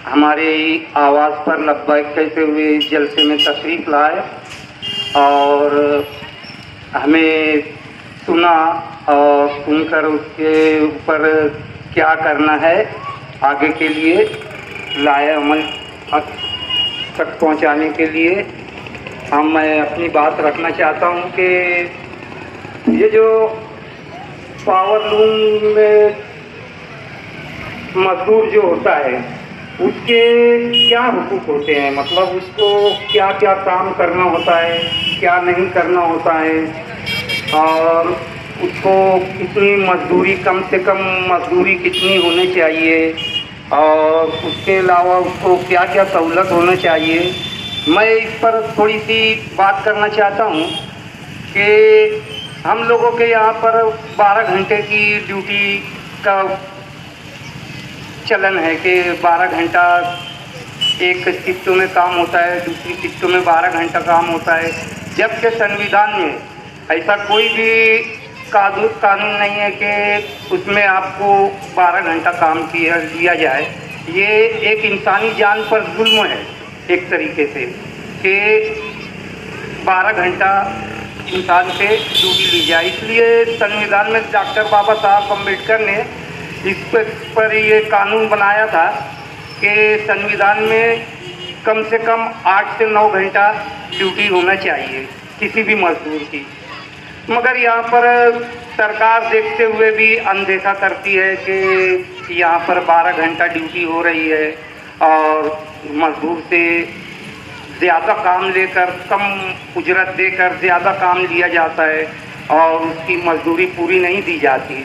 [SPEAKER 5] हमारे आवाज़ पर लब्बैक कहते हुए जलसे में तशरीफ़ लाए और हमें सुना
[SPEAKER 8] और सुनकर उसके ऊपर क्या करना है आगे के लिए लाए अमल तक पहुंचाने के लिए मैं अपनी बात रखना चाहता हूं कि ये जो पावर लूम में मजदूर जो होता है उसके क्या हुकूक होते हैं, मतलब उसको क्या क्या काम करना होता है, क्या नहीं करना होता है, और उसको कितनी मजदूरी, कम से कम मजदूरी कितनी होनी चाहिए, और उसके अलावा उसको क्या क्या सहूलत होना चाहिए। मैं इस पर थोड़ी सी बात करना चाहता हूँ कि हम लोगों के यहाँ पर 12 घंटे की ड्यूटी का चलन है कि 12 घंटा एक शिफ्टों में काम होता है, दूसरी शिफ्टों में 12 घंटा काम होता है, जबकि संविधान में ऐसा कोई भी कानून नहीं है कि उसमें आपको 12 घंटा काम किया जाए। ये एक इंसानी जान पर जुल्म है एक तरीके से कि 12 घंटा इंसान से ड्यूटी ली जाए। इसलिए संविधान में डॉक्टर बाबा साहब अम्बेडकर ने इस पर ये कानून बनाया था कि संविधान में कम से कम 8 से 9 घंटा ड्यूटी होना चाहिए किसी भी मजदूर की। मगर यहाँ पर सरकार देखते हुए भी अनदेखा करती है कि यहाँ पर 12 घंटा ड्यूटी हो रही है और मजदूर से ज़्यादा काम लेकर, कम उजरत देकर ज़्यादा काम लिया जाता है और उसकी मजदूरी पूरी नहीं दी जाती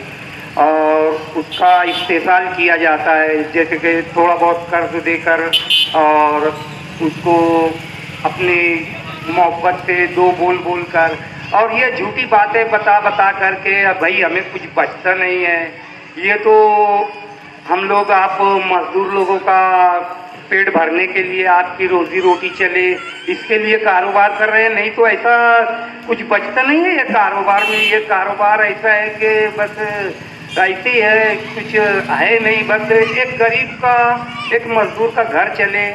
[SPEAKER 8] और उसका इस्तेसाल किया जाता है, जैसे कि थोड़ा बहुत कर्ज देकर और उसको अपनी मोहब्बत से दो बोल कर और ये झूठी बातें बता करके भाई हमें कुछ बचता नहीं है। ये तो हम लोग, आप मजदूर लोगों का पेट भरने के लिए, आपकी रोजी रोटी चले, इसके लिए कारोबार कर रहे हैं, नहीं तो ऐसा कुछ बचता नहीं है ये कारोबार में। ये कारोबार ऐसा है कि बस ऐसे ही है, कुछ है नहीं, बस एक गरीब का, एक मजदूर का घर चले,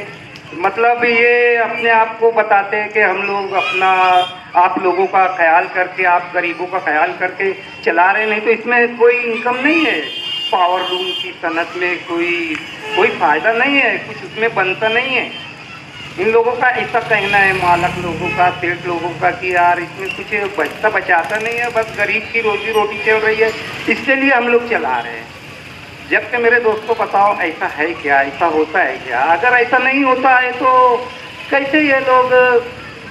[SPEAKER 8] मतलब ये अपने आप को बताते हैं कि हम लोग अपना, आप लोगों का ख्याल करके, आप गरीबों का ख्याल करके चला रहे, नहीं तो इसमें कोई इनकम नहीं है। पावर लूम की सनत में कोई फ़ायदा नहीं है, कुछ उसमें बनता नहीं है। इन लोगों का ऐसा कहना है, मालक लोगों का, सेठ लोगों का, कि यार इसमें कुछ बचता बचाता नहीं है, बस गरीब की रोजी रोटी चल रही है, इसके लिए हम लोग चला रहे हैं। जबकि मेरे दोस्तों बताओ ऐसा है क्या, ऐसा होता है क्या? अगर ऐसा नहीं होता है तो कैसे ये लोग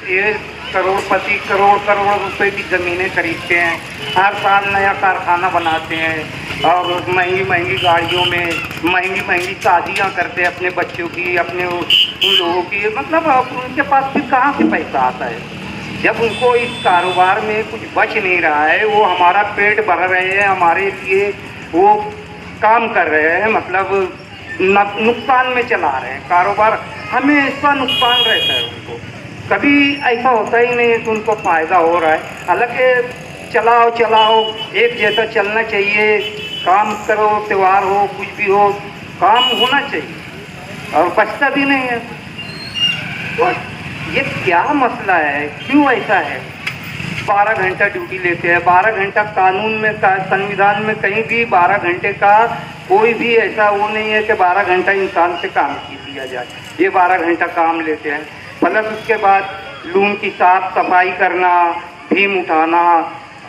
[SPEAKER 8] ये करोड़पति करोड़ रुपए की ज़मीनें खरीदते हैं, हर साल नया कारखाना बनाते हैं और महंगी गाड़ियों में महंगी शादियां करते हैं अपने बच्चों की, अपने उन लोगों की, मतलब उनके पास फिर कहाँ से पैसा आता है जब उनको इस कारोबार में कुछ बच नहीं रहा है। वो हमारा पेट भर रहे हैं, हमारे लिए वो काम कर रहे हैं, मतलब नुकसान में चला रहे हैं कारोबार, हमें इसका नुकसान रहता है। उनको कभी ऐसा होता ही नहीं कि उनको फ़ायदा हो रहा है। हालांकि चलाओ एक जैसा चलना चाहिए, काम करो, त्यौहार हो, कुछ भी हो, काम होना चाहिए और बचता भी नहीं है। तो ये क्या मसला है, क्यों ऐसा है? 12 घंटा ड्यूटी लेते हैं, 12 घंटा कानून में, संविधान में कहीं भी 12 घंटे का कोई भी ऐसा वो नहीं है कि 12 घंटा इंसान से काम लिया जाए। ये 12 घंटा काम लेते हैं, प्लस उसके बाद लूम की साफ सफाई करना, भीम उठाना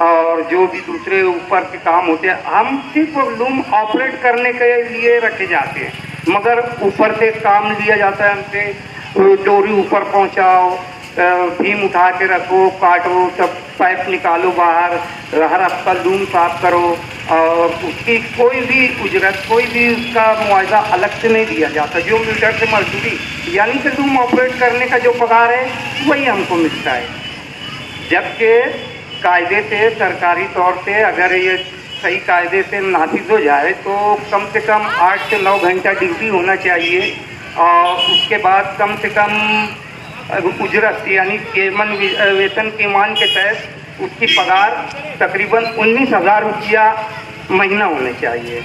[SPEAKER 8] और जो भी दूसरे ऊपर के काम होते हैं। हम सिर्फ लूम ऑपरेट करने के लिए रखे जाते हैं, मगर ऊपर से काम लिया जाता है हमसे, डोरी ऊपर पहुंचाओ, भीम उठा के रखो, काटो, सब पाइप निकालो बाहर, हर हफ्ता लूम साफ करो और उसकी कोई भी उजरत, कोई भी उसका मुआवजा अलग से नहीं दिया जाता। जो मीटर से मजदूरी यानी कि लूम ऑपरेट करने का जो पगार है वही हमको मिलता है। जबकि कायदे से, सरकारी तौर से अगर ये सही कायदे से नाफिज हो जाए तो कम से कम 8 से 9 घंटा ड्यूटी होना चाहिए और उसके बाद कम से कम उजरत यानी वेतन के मान के तहत उसकी पगार तकरीबन 19,000 रुपया महीना होने चाहिए,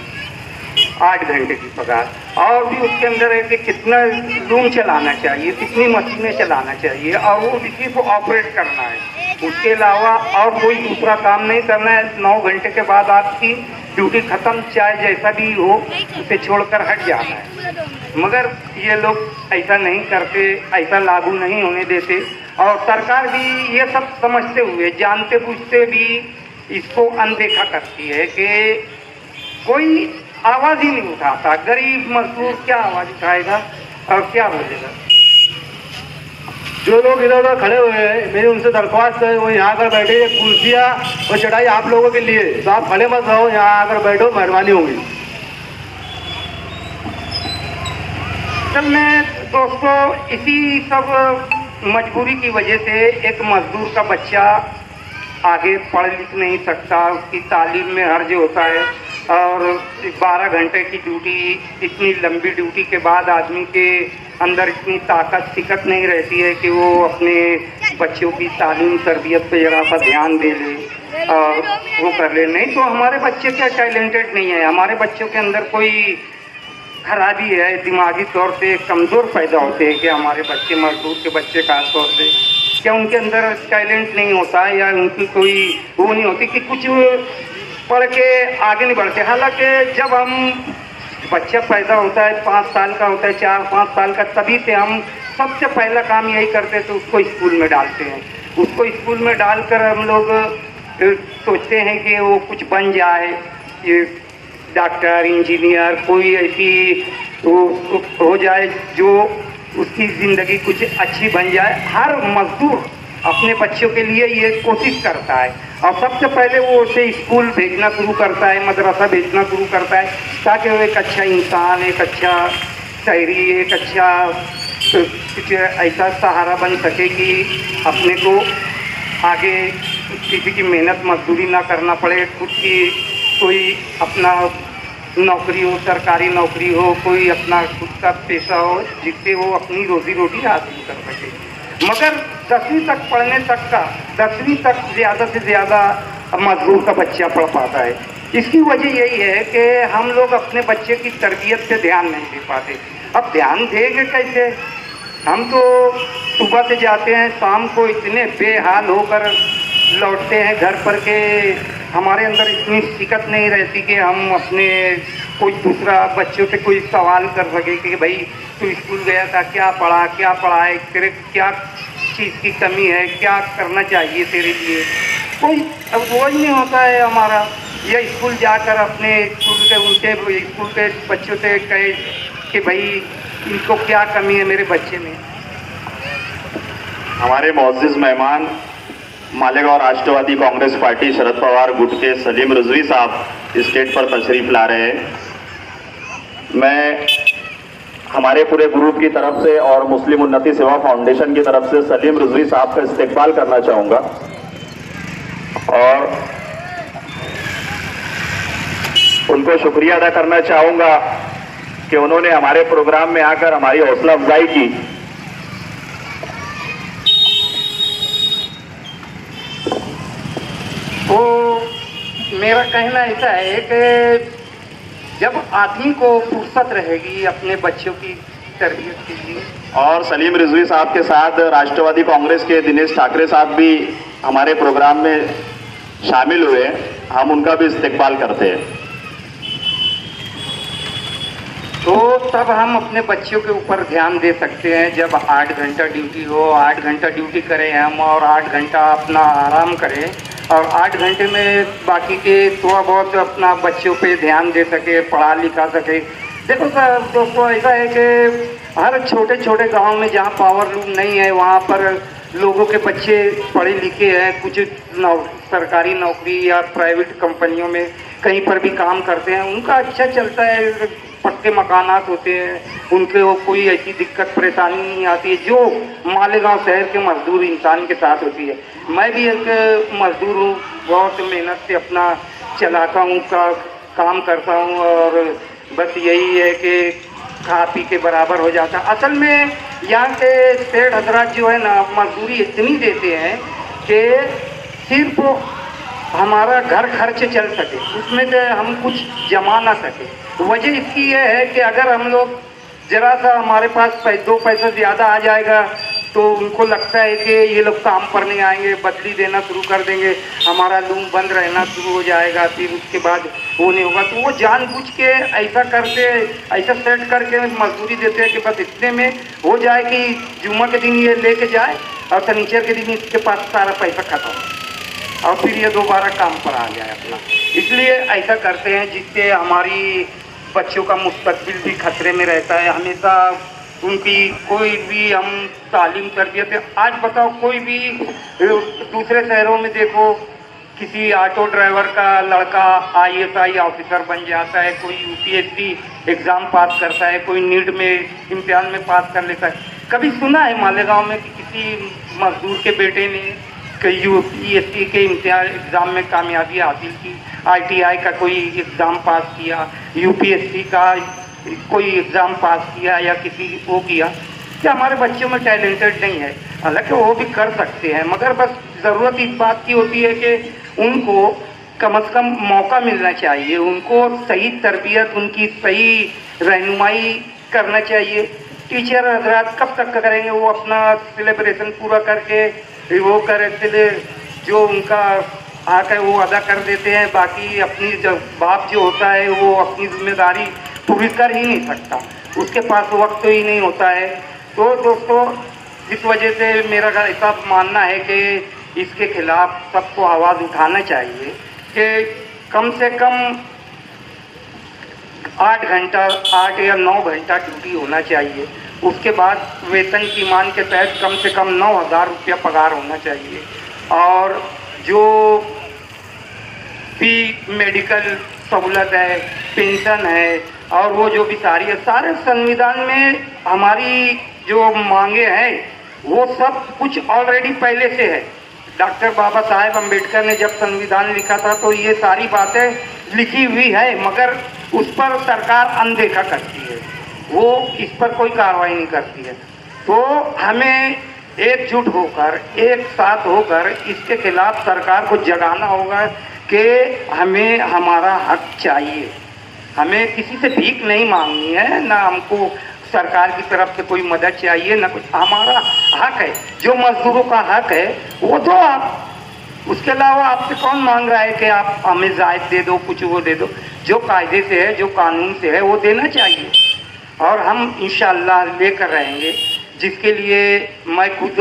[SPEAKER 8] 8 घंटे की पगार। और भी उसके अंदर है कि कितना लूम चलाना चाहिए, कितनी मशीनें चलाना चाहिए और वो इसी को ऑपरेट करना है। उसके अलावा और कोई दूसरा काम नहीं करना है। 9 घंटे के बाद आपकी ड्यूटी खत्म, चाहे जैसा भी हो उसे छोड़कर हट जाना है। मगर ये लोग ऐसा नहीं करते, ऐसा लागू नहीं होने देते। और सरकार भी ये सब समझते हुए, जानते बूझते भी इसको अनदेखा करती है कि कोई आवाज़ ही नहीं उठाता। गरीब मजदूर क्या आवाज़ उठाएगा और क्या बोलेगा।
[SPEAKER 2] जो लोग इधर उधर खड़े हुए हैं, मेरी उनसे दरख्वास्त है वो यहाँ आकर बैठे। ये कुर्सियाँ और चटाई आप लोगों के लिए, तो आप खड़े मत रहो, यहाँ आकर बैठो, मेहरबानी होगी।
[SPEAKER 8] असल में दोस्तों इसी सब मजबूरी की वजह से एक मजदूर का बच्चा आगे पढ़ लिख नहीं सकता, उसकी तालीम में हर्ज होता है। और 12 घंटे की ड्यूटी, इतनी लंबी ड्यूटी के बाद आदमी के अंदर इतनी ताकत सिकत नहीं रहती है कि वो अपने बच्चों की तालीम तरबियत पे ज़रा सा ध्यान दे ले और वो कर ले। नहीं तो हमारे बच्चे क्या टैलेंटेड नहीं है, हमारे बच्चों के अंदर कोई खराबी है, दिमागी तौर से कमज़ोर पैदा होते हैं कि हमारे बच्चे, मजदूर के बच्चे खास तौर से, क्या उनके अंदर टैलेंट नहीं होता है या उनकी कोई वो नहीं होती कि कुछ पढ़ के आगे नहीं बढ़ते। हालांकि जब हम बच्चा पैदा होता है, 5 साल का होता है, 4-5 साल का, तभी से हम सबसे पहला काम यही करते हैं तो उसको स्कूल में डालते हैं। उसको स्कूल में डालकर हम लोग सोचते हैं कि वो कुछ बन जाए, ये डॉक्टर, इंजीनियर, कोई ऐसी वो हो जाए जो उसकी ज़िंदगी कुछ अच्छी बन जाए। हर मजदूर अपने बच्चों के लिए ये कोशिश करता है और सबसे पहले वो उसे स्कूल भेजना शुरू करता है, मदरसा भेजना शुरू करता है, ताकि वो एक अच्छा इंसान, एक अच्छा शहरी, एक अच्छा कुछ ऐसा सहारा बन सके कि अपने को आगे किसी की मेहनत मजदूरी ना करना पड़े, खुद की कोई अपना नौकरी हो, सरकारी नौकरी हो, कोई अपना खुद का पेशा हो जिससे वो अपनी रोजी रोटी हासिल कर सके। मगर 10वीं तक पढ़ने तक का, 10वीं तक ज़्यादा से ज़्यादा मजदूर का बच्चा पढ़ पाता है। इसकी वजह यही है कि हम लोग अपने बच्चे की तरबियत पे ध्यान नहीं दे पाते। अब ध्यान देंगे कैसे? हम तो सुबह से जाते हैं, शाम को इतने बेहाल होकर लौटते हैं घर पर के हमारे अंदर इतनी शिकत नहीं रहती कि हम अपने कोई दूसरा बच्चों से कोई सवाल कर सके कि भाई तू स्कूल गया था, क्या पढ़ा है, तेरे क्या चीज़ की कमी है, क्या करना चाहिए तेरे लिए, कोई अब वो ही नहीं होता है हमारा। या स्कूल जाकर अपने उनके स्कूल के बच्चों से कहे कि भाई इनको क्या कमी है मेरे बच्चे में।
[SPEAKER 6] हमारे मुअज़्ज़िज़ मेहमान मालेगांव राष्ट्रवादी कांग्रेस पार्टी शरद पवार गुट के सलीम रिजवी साहब स्टेज पर तशरीफ ला रहे हैं। मैं हमारे पूरे ग्रुप की तरफ से और मुस्लिम उन्नति सेवा फाउंडेशन की तरफ से सलीम रिजवी साहब का इस्तकबाल करना चाहूँगा और उनको शुक्रिया अदा करना चाहूँगा कि उन्होंने हमारे प्रोग्राम में आकर हमारी हौसला अफजाई की।
[SPEAKER 8] तो मेरा कहना ऐसा है कि जब आदमी को फुर्सत रहेगी अपने बच्चों की तरबियत के लिए।
[SPEAKER 6] और सलीम रिजवी साहब के साथ राष्ट्रवादी कांग्रेस के दिनेश ठाकरे साहब भी हमारे प्रोग्राम में शामिल हुए, हम उनका भी इस्तकबाल करते हैं।
[SPEAKER 8] तो तब हम अपने बच्चों के ऊपर ध्यान दे सकते हैं जब 8 घंटा ड्यूटी हो, 8 घंटा ड्यूटी करें हम और 8 घंटा अपना आराम करें और 8 घंटे में बाकी के थोड़ा बहुत अपना बच्चों पे ध्यान दे सके, पढ़ा लिखा सके। देखो सर दोस्तों, ऐसा है कि हर छोटे छोटे गांव में जहां पावर लूम नहीं है वहां पर लोगों के बच्चे पढ़े लिखे हैं, कुछ सरकारी नौकरी या प्राइवेट कंपनियों में कहीं पर भी काम करते हैं, उनका अच्छा चलता है, पक्के मकानात होते हैं, उनके वो कोई ऐसी दिक्कत परेशानी नहीं आती है जो मालेगांव शहर के मजदूर इंसान के साथ होती है। मैं भी एक मजदूर हूँ, बहुत मेहनत से अपना चलाता हूँ, काम करता हूँ और बस यही है कि खा पी के बराबर हो जाता। असल में यहाँ के सेठ हजरात जो है ना मजदूरी इतनी देते हैं कि सिर्फ हमारा घर खर्च चल सके, उसमें से हम कुछ जमा ना सके। वजह इसकी ये है कि अगर हम लोग ज़रा सा हमारे पास 2 पैसा ज़्यादा आ जाएगा तो उनको लगता है कि ये लोग काम पर नहीं आएंगे, बदली देना शुरू कर देंगे, हमारा लूम बंद रहना शुरू हो जाएगा, फिर उसके बाद वो नहीं होगा। तो वो जानबूझ के ऐसा करते, ऐसा सेट करके मजदूरी देते हैं कि बस इतने में हो जाए कि जुम्मा के दिन ये लेके जाए और शनिचर के दिन इसके पास सारा पैसा खत्म और फिर ये दोबारा काम पर आ जाए अपना। इसलिए ऐसा करते हैं जिससे हमारी बच्चों का मुस्तकबिल भी खतरे में रहता है। हमेशा उनकी कोई भी हम तालीम तरबियत, आज बताओ कोई भी दूसरे शहरों में देखो किसी ऑटो ड्राइवर का लड़का ISI ऑफिसर बन जाता है, कोई UPSC एग्ज़ाम पास करता है, कोई नीट में इम्तिहान में पास कर लेता है। कभी सुना है मालेगांव में कि किसी मजदूर के बेटे ने UPSC के इम्तिहान एग्ज़ाम में कामयाबी हासिल की, ITI का कोई एग्ज़ाम पास किया, UPSC का कोई एग्ज़ाम पास किया या किसी वो किया? क्या हमारे बच्चों में टैलेंटेड नहीं है? हालांकि वो भी कर सकते हैं, मगर बस ज़रूरत इस बात की होती है कि उनको कम से कम मौका मिलना चाहिए, उनको सही तरबियत, उनकी सही रहनुमाई करना चाहिए। टीचर हजरात कब तक करेंगे? वो अपना सिलेब्रेशन पूरा करके वो करे, जो उनका हक है वो अदा कर देते हैं, बाकी अपनी बाप जो होता है वो अपनी जिम्मेदारी पूरी कर ही नहीं सकता, उसके पास वक्त ही नहीं होता है। तो दोस्तों, इस वजह से मेरा ऐसा मानना है कि इसके खिलाफ सबको आवाज़ उठाना चाहिए कि कम से कम 8 या 9 घंटा ड्यूटी होना चाहिए। उसके बाद वेतन की मान के तहत कम से कम 9,000 रुपया पगार होना चाहिए। और जो भी मेडिकल सहूलत है, पेंशन है और वो जो भी सारी है, सारे संविधान में हमारी जो मांगे हैं वो सब कुछ ऑलरेडी पहले से है। डॉक्टर बाबा साहेब अम्बेडकर ने जब संविधान लिखा था तो ये सारी बातें लिखी हुई है, मगर उस पर सरकार अनदेखा करती है, वो इस पर कोई कार्रवाई नहीं करती है। तो हमें एकजुट होकर, एक साथ होकर इसके खिलाफ सरकार को जगाना होगा कि हमें हमारा हक चाहिए। हमें किसी से भीख नहीं मांगनी है, ना हमको सरकार की तरफ से कोई मदद चाहिए, ना कुछ। हमारा हक है, जो मजदूरों का हक है वो दो आप। उसके अलावा आपसे कौन मांग रहा है कि आप हमें जायद दे दो, कुछ वो दे दो? जो कायदे से है, जो कानून से है वो देना चाहिए और हम इंशाअल्लाह लेकर रहेंगे, जिसके लिए मैं खुद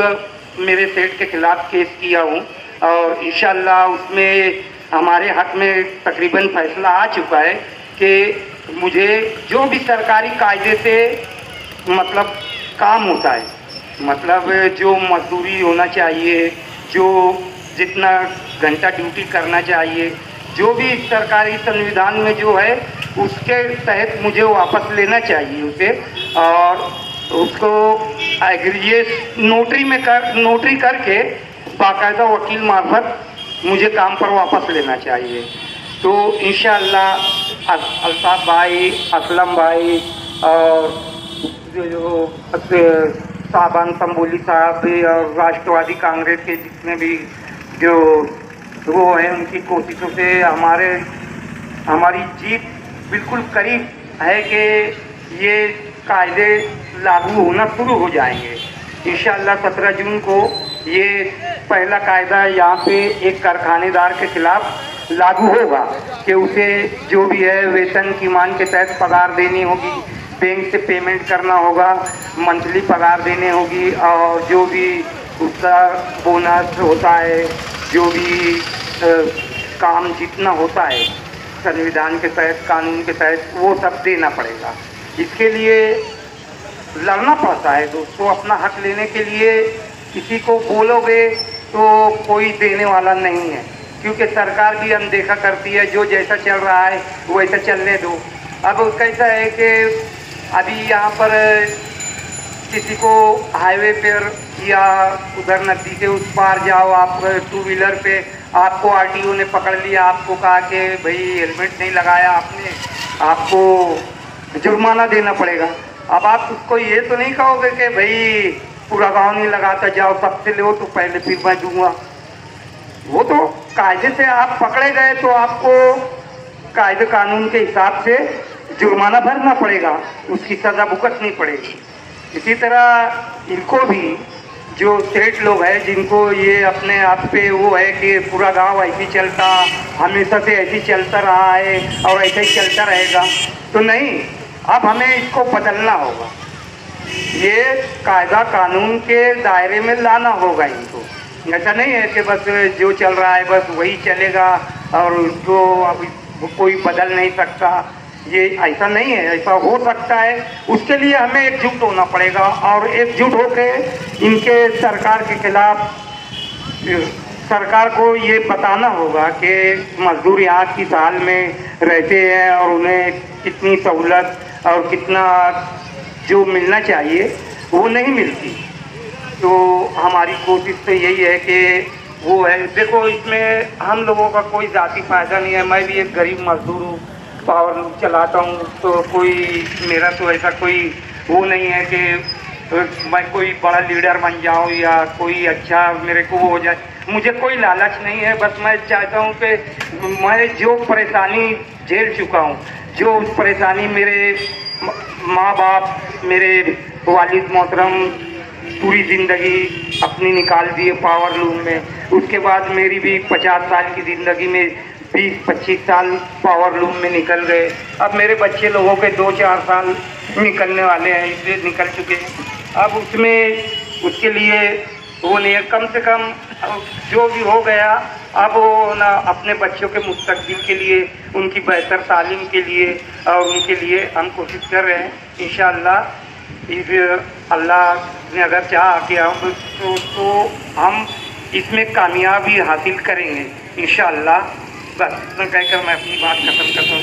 [SPEAKER 8] मेरे सेठ के खिलाफ केस किया हूँ और इंशाअल्लाह उसमें हमारे हक में तकरीबन फैसला आ चुका है कि मुझे जो भी सरकारी कायदे से मतलब काम होता है, मतलब जो मजदूरी होना चाहिए, जो जितना घंटा ड्यूटी करना चाहिए, जो भी सरकारी संविधान में जो है उसके तहत मुझे वापस लेना चाहिए उसे, और उसको एग्रीजेस नोटरी करके बाकायदा वकील मार्फत मुझे काम पर वापस लेना चाहिए। तो इंशाअल्लाह अल्ताफ भाई, असलम भाई और जो साहबान संबोली साहब और राष्ट्रवादी कांग्रेस के जितने भी जो वो हैं, उनकी कोशिशों से हमारी जीत बिल्कुल करीब है कि ये कायदे लागू होना शुरू हो जाएंगे। इंशाअल्लाह 17 जून को ये पहला कायदा यहाँ पे एक कारखानेदार के खिलाफ लागू होगा कि उसे जो भी है वेतन की मान के तहत पगार देनी होगी, बैंक से पेमेंट करना होगा, मंथली पगार देनी होगी और जो भी उसका बोनस होता है, जो भी काम जितना होता है संविधान के तहत, कानून के तहत, वो सब देना पड़ेगा। इसके लिए लड़ना पड़ता है दोस्तों। अपना हक लेने के लिए किसी को बोलोगे तो कोई देने वाला नहीं है, क्योंकि सरकार भी अनदेखा करती है। जो जैसा चल रहा है वैसा चलने दो। अब कैसा है कि अभी यहाँ पर किसी को हाईवे पर या उधर नदी के उस पार जाओ आप 2 व्हीलर पे, आपको आरटीओ ने पकड़ लिया, आपको कहा कि भाई हेलमेट नहीं लगाया आपने, आपको जुर्माना देना पड़ेगा। अब आप उसको ये तो नहीं कहोगे कि भाई पूरा गांव नहीं लगाता, जाओ सबसे लो तो पहले फिर मैं दूंगा। वो तो कायदे से आप पकड़े गए तो आपको कायदे कानून के हिसाब से जुर्माना भरना पड़ेगा, उसकी सज़ा भुगतनी पड़ेगी। इसी तरह इनको भी जो सेठ लोग हैं जिनको ये अपने आप पे वो है कि पूरा गांव ऐसे ही चलता, हमेशा से ऐसे ही चलता रहा है और ऐसे ही चलता रहेगा, तो नहीं, अब हमें इसको बदलना होगा। ये कायदा कानून के दायरे में लाना होगा इनको। ऐसा नहीं है कि बस जो चल रहा है बस वही चलेगा और उसको अब कोई बदल नहीं सकता, ये ऐसा नहीं है। ऐसा हो सकता है, उसके लिए हमें एकजुट होना पड़ेगा और एकजुट होकर इनके सरकार के खिलाफ सरकार को ये बताना होगा कि मजदूर यहाँ की साल में रहते हैं और उन्हें कितनी सहूलत और कितना जो मिलना चाहिए वो नहीं मिलती। तो हमारी कोशिश तो यही है कि वो है, देखो इसमें हम लोगों का कोई ज़ाती फायदा नहीं है। मैं भी एक गरीब मजदूर हूँ, पावर लूम चलाता हूँ, तो कोई मेरा तो ऐसा कोई वो नहीं है कि मैं कोई बड़ा लीडर बन जाऊँ या कोई अच्छा मेरे को वो हो जाए। मुझे कोई लालच नहीं है, बस मैं चाहता हूँ कि मैं जो परेशानी झेल चुका हूँ, जो परेशानी मेरे माँ बाप, मेरे वालिद मोहतरम पूरी ज़िंदगी अपनी निकाल दिए पावर लूम में, उसके बाद मेरी भी 50 साल की ज़िंदगी में 20-25 साल पावर लूम में निकल गए। अब मेरे बच्चे लोगों के 2-4 साल निकलने वाले हैं, इसलिए निकल चुके हैं। अब उसमें उसके लिए वो नहीं है, कम से कम जो भी हो गया अब वो ना अपने बच्चों के मुस्तकबिल के लिए, उनकी बेहतर तालीम के लिए और उनके लिए हम कोशिश कर रहे हैं। इंशाअल्लाह इस अल्लाह ने अगर चाहा कि हम तो हम इसमें कामयाबी हासिल करेंगे इंशाअल्लाह। बस इतना कहकर मैं अपनी बात खत्म करता हूँ।